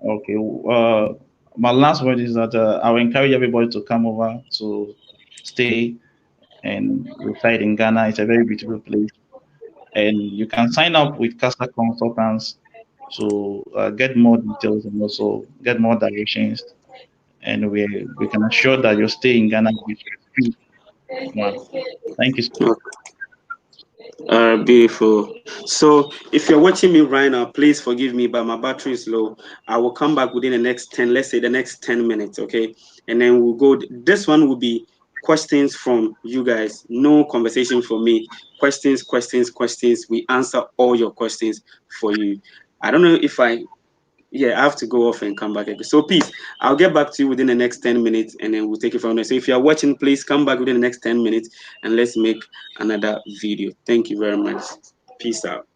okay. My last word is that I will encourage everybody to come over to stay and reside in Ghana. It's a very beautiful place, and you can sign up with Casa Consultants to get more details and also get more directions. And we can assure that your stay in Ghana will be peace. One. Thank you so much. Beautiful. So if you're watching me right now, please forgive me, but my battery is low. I will come back within the next 10, let's say the next 10 minutes, okay? And then we'll go. This one will be questions from you guys, no conversation from me. Questions, questions, questions. We answer all your questions for you. I don't know if I have to go off and come back again. So please, I'll get back to you within the next 10 minutes, and then we'll take it from there. So if you're watching, please come back within the next 10 minutes and let's make another video. Thank you very much. Peace out.